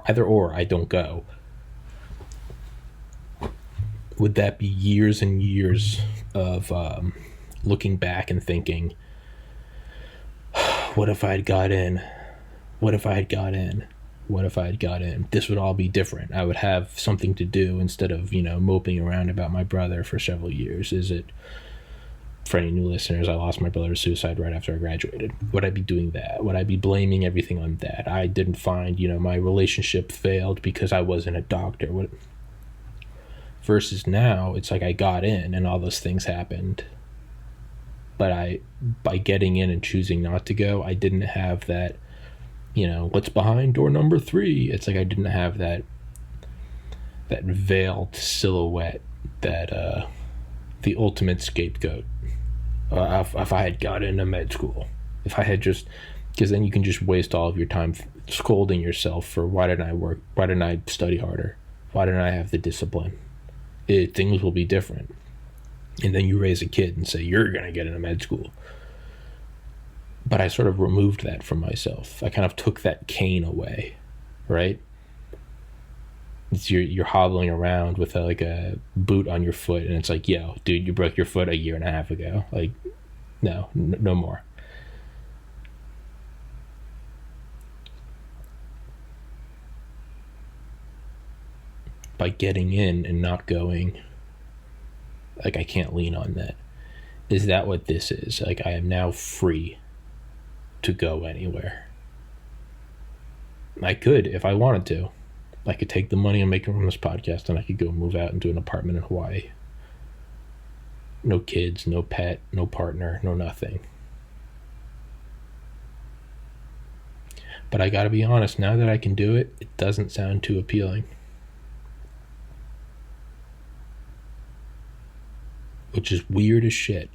either or I don't go, would that be years and years of looking back and thinking, what if I had got in? What if I had got in? What if I had got in? This would all be different. I would have something to do instead of, moping around about my brother for several years. Is it, for any new listeners, I lost my brother to suicide right after I graduated. Would I be doing that? Would I be blaming everything on that? I didn't find, my relationship failed because I wasn't a doctor. Versus now, it's like I got in and all those things happened. But by getting in and choosing not to go, I didn't have that, what's behind door number 3. It's like I didn't have that veiled silhouette, that the ultimate scapegoat. If I had got into med school, if I had just, because then you can just waste all of your time scolding yourself for why didn't I work? Why didn't I study harder? Why didn't I have the discipline? Things will be different. And then you raise a kid and say, you're going to get into med school. But I sort of removed that from myself. I kind of took that cane away, right? It's you're hobbling around with a boot on your foot, and it's like, yo, dude, you broke your foot a year and a half ago. Like, no more. By getting in and not going, like, I can't lean on that. Is that what this is? Like, I am now free to go anywhere. I could, if I wanted to. I could take the money I'm making from this podcast and I could go move out into an apartment in Hawaii. No kids, no pet, no partner, no nothing. But I gotta be honest, now that I can do it, it doesn't sound too appealing. Which is weird as shit.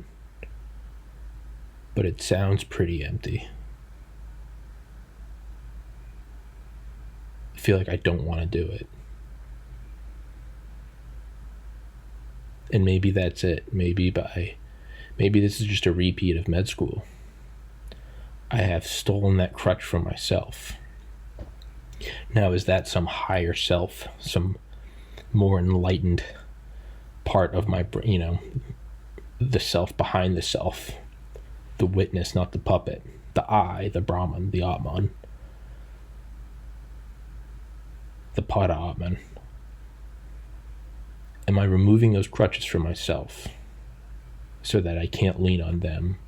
But it sounds pretty empty. I feel like I don't want to do it. And maybe that's it. Maybe this is just a repeat of med school. I have stolen that crutch from myself. Now, is that some higher self, some more enlightened part of my brain, the self behind the self, the witness, not the puppet, the I, the Brahman, the Atman, the Pada Atman? Am I removing those crutches from myself so that I can't lean on them?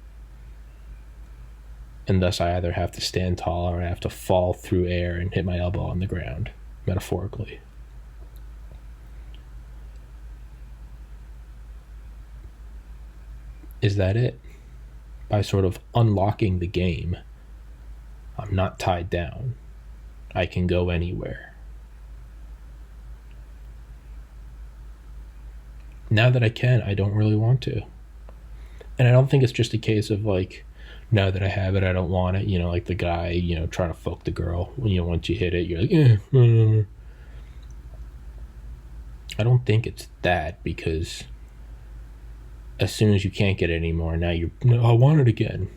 And thus I either have to stand tall or I have to fall through air and hit my elbow on the ground, metaphorically. Is that it? By sort of unlocking the game, I'm not tied down. I can go anywhere. Now that I can, I don't really want to. And I don't think it's just a case of like, now that I have it, I don't want it. Like the guy, trying to fuck the girl. Once you hit it, you're like, I don't think it's that, because as soon as you can't get it anymore, now I want it again.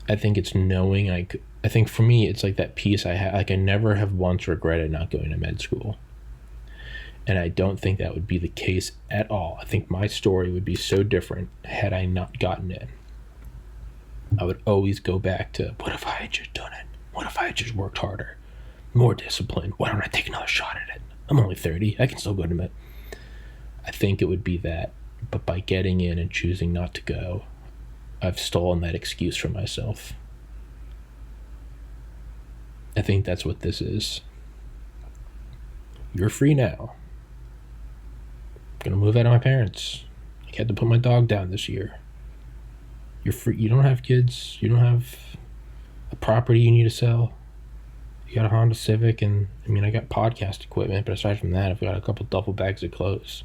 I think it's knowing I think for me, it's like that piece I had. Like, I never have once regretted not going to med school. And I don't think that would be the case at all. I think my story would be so different had I not gotten in. I would always go back to, what if I had just done it? What if I had just worked harder? More discipline? Why don't I take another shot at it? I'm only 30. I can still go to med. I think it would be that. But by getting in and choosing not to go, I've stolen that excuse from myself. I think that's what this is. You're free now. I'm gonna move out of my parents. I had to put my dog down this year. You're free. You don't have kids. You don't have a property you need to sell. You got a Honda Civic, and I mean, I got podcast equipment, but aside from that, I've got a couple duffel bags of clothes.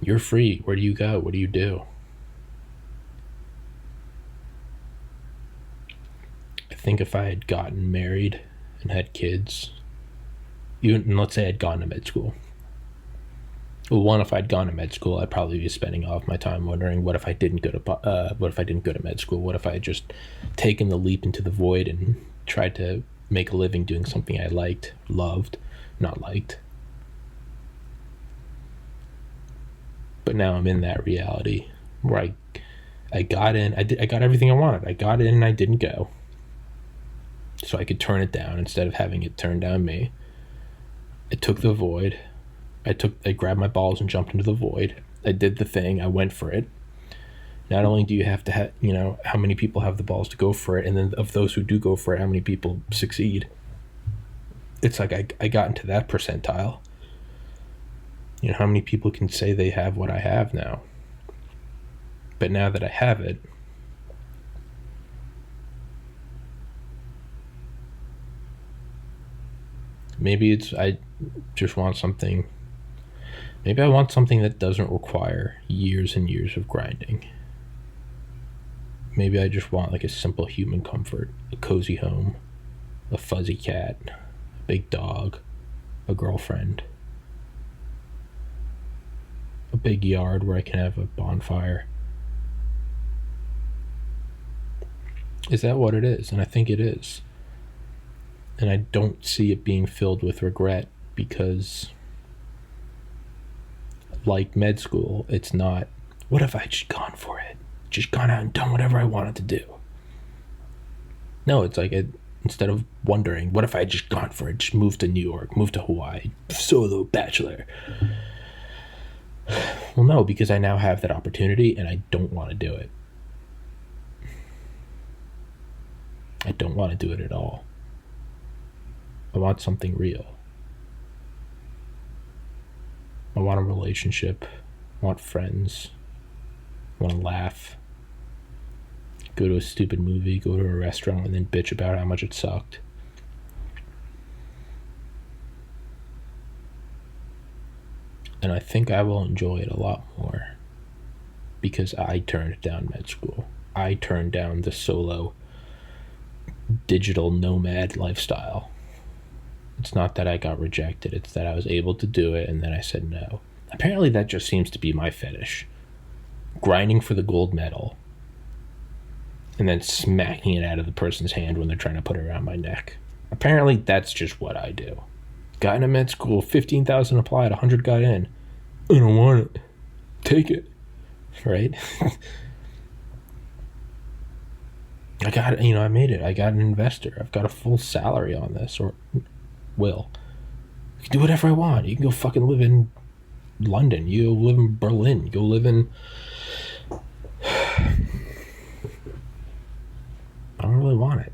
You're free. Where do you go? What do you do? I think if I had gotten married and had kids, even let's say I'd gone to med school. Well, one, if I'd gone to med school, I'd probably be spending all of my time wondering what if I didn't go to med school? What if I had just taken the leap into the void and tried to make a living doing something I liked, loved, not liked? But now I'm in that reality where I got in, I got everything I wanted. I got in and I didn't go. So I could turn it down instead of having it turn down me. I took the void. I grabbed my balls and jumped into the void. I did the thing. I went for it. Not only do you have to have, how many people have the balls to go for it, and then of those who do go for it, how many people succeed? It's like I got into that percentile. How many people can say they have what I have now? But now that I have it, maybe I just want something. Maybe I want something that doesn't require years and years of grinding. Maybe I just want like a simple human comfort, a cozy home, a fuzzy cat, a big dog, a girlfriend, a big yard where I can have a bonfire. Is that what it is? And I think it is. And I don't see it being filled with regret because, like med school, it's not, what if I just gone for it? Just gone out and done whatever I wanted to do. No, it's like instead of wondering, what if I just gone for it? Just moved to New York, moved to Hawaii, solo bachelor. Well, no, because I now have that opportunity and I don't want to do it. I don't want to do it at all. I want something real. I want a relationship. I want friends. I want to laugh. Go to a stupid movie, go to a restaurant, and then bitch about how much it sucked. And I think I will enjoy it a lot more because I turned down med school. I turned down the solo digital nomad lifestyle. It's not that I got rejected, it's that I was able to do it and then I said no. Apparently that just seems to be my fetish. Grinding for the gold medal and then smacking it out of the person's hand when they're trying to put it around my neck. Apparently that's just what I do. Got into med school, 15,000 applied, 100 got in. I don't want it. Take it. Right? I made it. I got an investor. I've got a full salary on this, or will. You can do whatever I want. You can go fucking live in London. You go live in Berlin. You go live in... I don't really want it.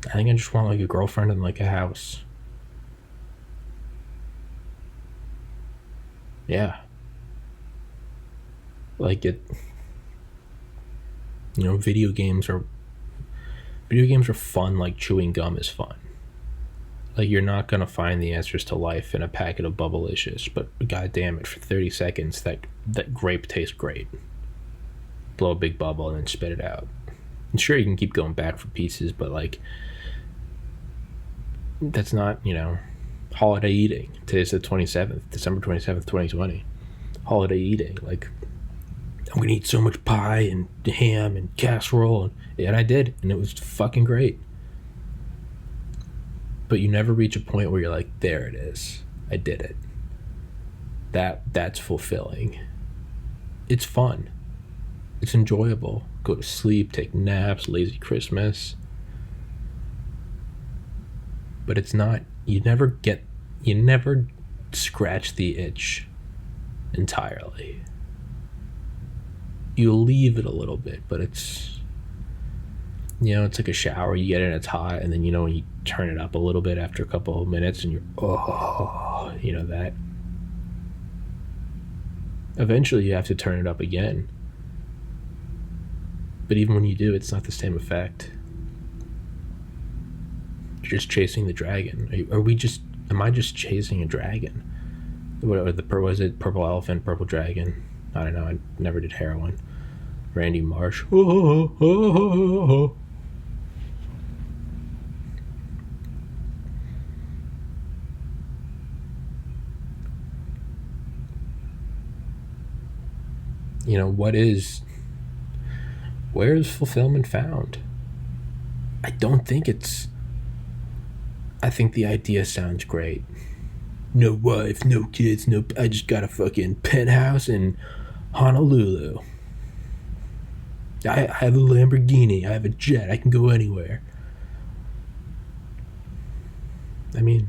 I think I just want like a girlfriend and like a house. Yeah. Like it... video games are fun like chewing gum is fun. Like, you're not gonna find the answers to life in a packet of Bubblicious, but god damn it, for 30 seconds that grape tastes great. Blow a big bubble and then spit it out. And sure, you can keep going back for pieces, but like, that's not, holiday eating. Today's the 27th, December 27th, 2020. Holiday eating, like, I'm gonna eat so much pie and ham and casserole, and I did, and it was fucking great. But you never reach a point where you're like, there it is, I did it. That's fulfilling. It's fun. It's enjoyable. Go to sleep, take naps, lazy Christmas. But it's not, you never scratch the itch entirely. You leave it a little bit, but it's It's like a shower. You get in, it's hot, and then when you turn it up a little bit after a couple of minutes, and you're that. Eventually, you have to turn it up again. But even when you do, it's not the same effect. You're just chasing the dragon. Am I just chasing a dragon? Was it purple elephant, purple dragon? I don't know. I never did heroin. Randy Marsh. Where is fulfillment found? I don't think I think the idea sounds great. No wife, no kids, I just got a fucking penthouse in Honolulu. I have a Lamborghini, I have a jet, I can go anywhere. I mean,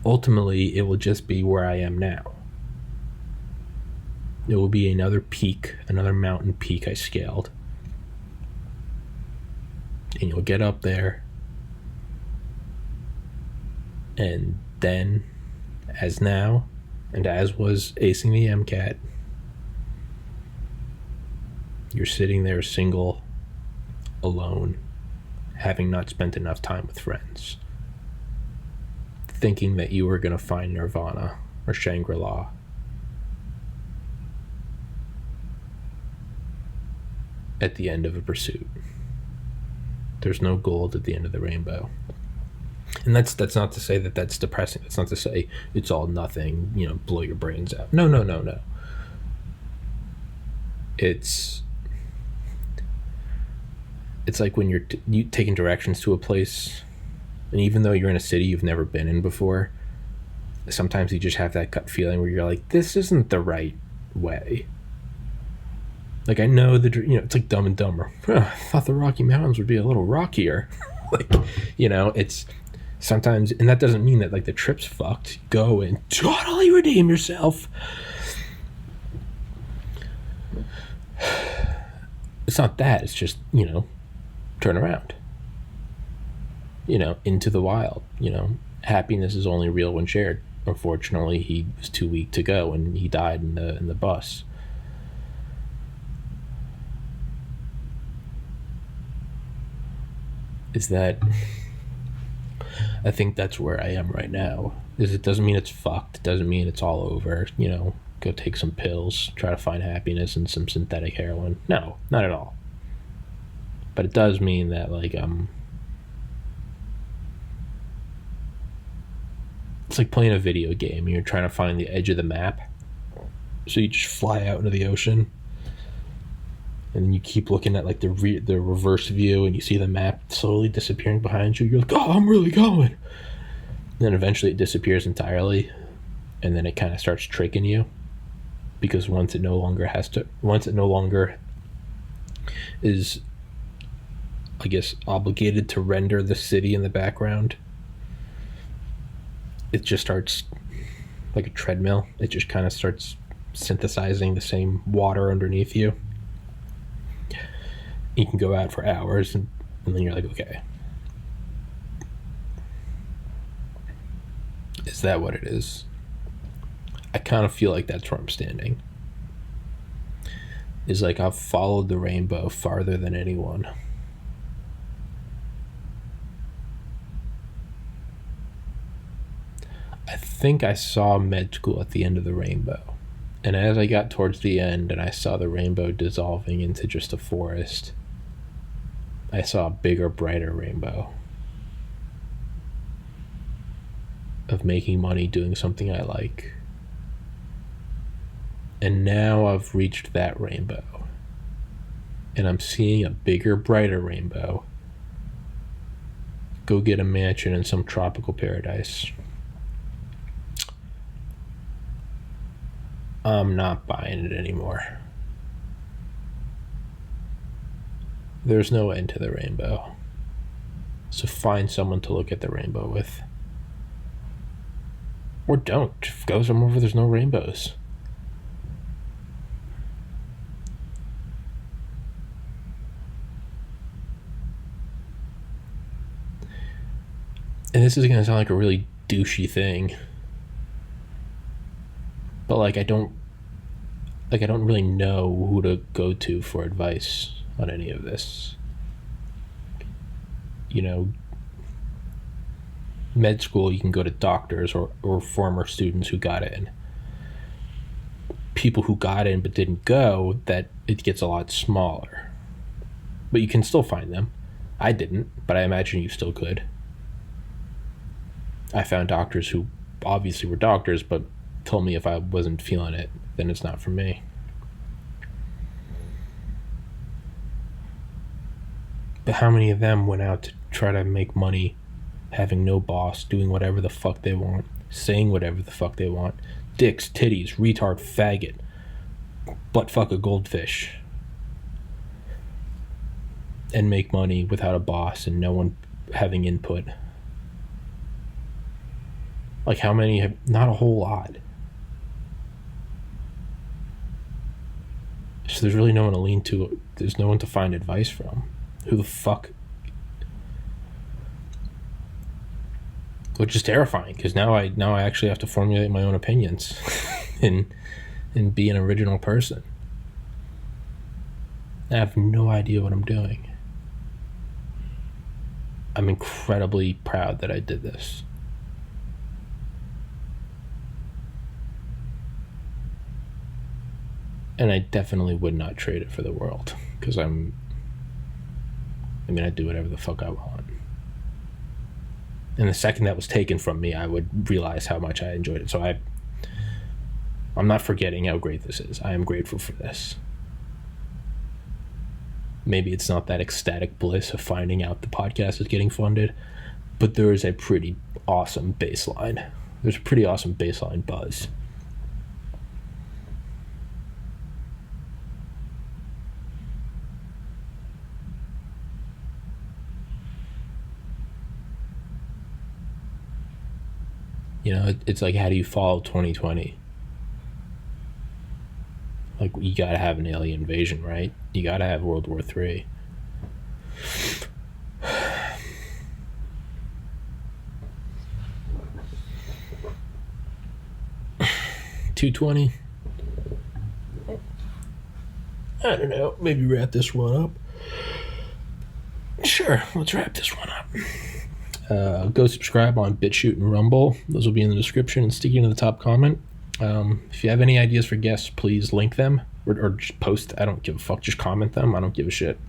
ultimately, it will just be where I am now. It will be another peak, another mountain peak I scaled. And you'll get up there. And then, as now, and as was acing the MCAT, you're sitting there single, alone, having not spent enough time with friends, thinking that you were going to find Nirvana or Shangri-La. At the end of a pursuit. There's no gold at the end of the rainbow. And that's not to say that that's depressing. That's not to say it's all nothing, blow your brains out. No. It's like when you taking directions to a place, and even though you're in a city you've never been in before, sometimes you just have that gut feeling where you're like, this isn't the right way. Like, I know it's like Dumb and Dumber. I thought the Rocky Mountains would be a little rockier. It's sometimes, and that doesn't mean that like the trip's fucked. Go and totally redeem yourself. It's not that. It's just, turn around. Into the wild. Happiness is only real when shared. Unfortunately, he was too weak to go, and he died in the bus. Is that I think that's where I am right now. It doesn't mean it's fucked. It doesn't mean it's all over. Go take some pills, try to find happiness in some synthetic heroin. No, not at all. But it does mean that it's like playing a video game and you're trying to find the edge of the map. So you just fly out into the ocean. And then you keep looking at like the reverse view, and you see the map slowly disappearing behind you. You're like, oh, I'm really going. And then eventually it disappears entirely, and then it kind of starts tricking you, because once it no longer is, I guess, obligated to render the city in the background, it just starts like a treadmill. It just kind of starts synthesizing the same water underneath you. You can go out for hours, and then you're like, okay, is that what it is? I kind of feel like that's where I'm standing. Is like I've followed the rainbow farther than anyone. I think I saw med school at the end of the rainbow. And as I got towards the end and I saw the rainbow dissolving into just a forest, I saw a bigger, brighter rainbow of making money doing something I like. And now I've reached that rainbow. And I'm seeing a bigger, brighter rainbow. Go get a mansion in some tropical paradise. I'm not buying it anymore. There's no end to the rainbow. So find someone to look at the rainbow with. Or don't. Go somewhere where there's no rainbows. this is going to sound like a really douchey thing, but like I don't really know who to go to for advice on any of this. You know, med school, you can go to doctors or former students who got in. People who got in but didn't go, that it gets a lot smaller. But you can still find them. I didn't, but I imagine you still could. I found doctors who obviously were doctors, but told me if I wasn't feeling it, then it's not for me. But how many of them went out to try to make money, having no boss, doing whatever the fuck they want, saying whatever the fuck they want, dicks, titties, retard, faggot, butt fuck a goldfish, and make money without a boss and no one having input? Like, how many have? Not a whole lot. So there's really no one to lean to. There's no one to find advice from. Who the fuck? Which is terrifying, because now I actually have to formulate my own opinions and be an original person. I have no idea what I'm doing. I'm incredibly proud that I did this. And I definitely would not trade it for the world, because I do whatever the fuck I want. And the second that was taken from me, I would realize how much I enjoyed it. So I'm not forgetting how great this is. I am grateful for this. Maybe it's not that ecstatic bliss of finding out the podcast is getting funded, but there is a pretty awesome baseline. There's a pretty awesome baseline buzz. You know, it's like, how do you follow 2020? Like, you gotta have an alien invasion, right? You gotta have World War III. $220. I don't know. Maybe wrap this one up. Sure, let's wrap this one up. Go subscribe on BitChute and Rumble. Those will be in the description and sticking to the top comment. If you have any ideas for guests, please link them or just post. I don't give a fuck. Just comment them. I don't give a shit.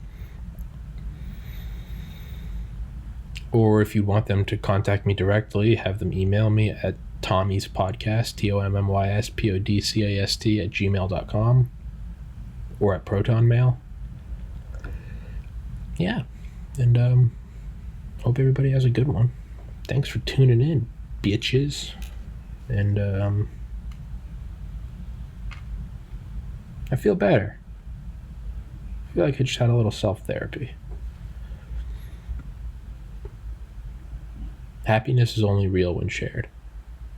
Or if you want them to contact me directly, have them email me at tommyspodcast, TOMMYSPODCAST @gmail.com or at Proton Mail. Yeah. And hope everybody has a good one. Thanks for tuning in, bitches. And I feel better. I feel like I just had a little self-therapy. Happiness is only real when shared.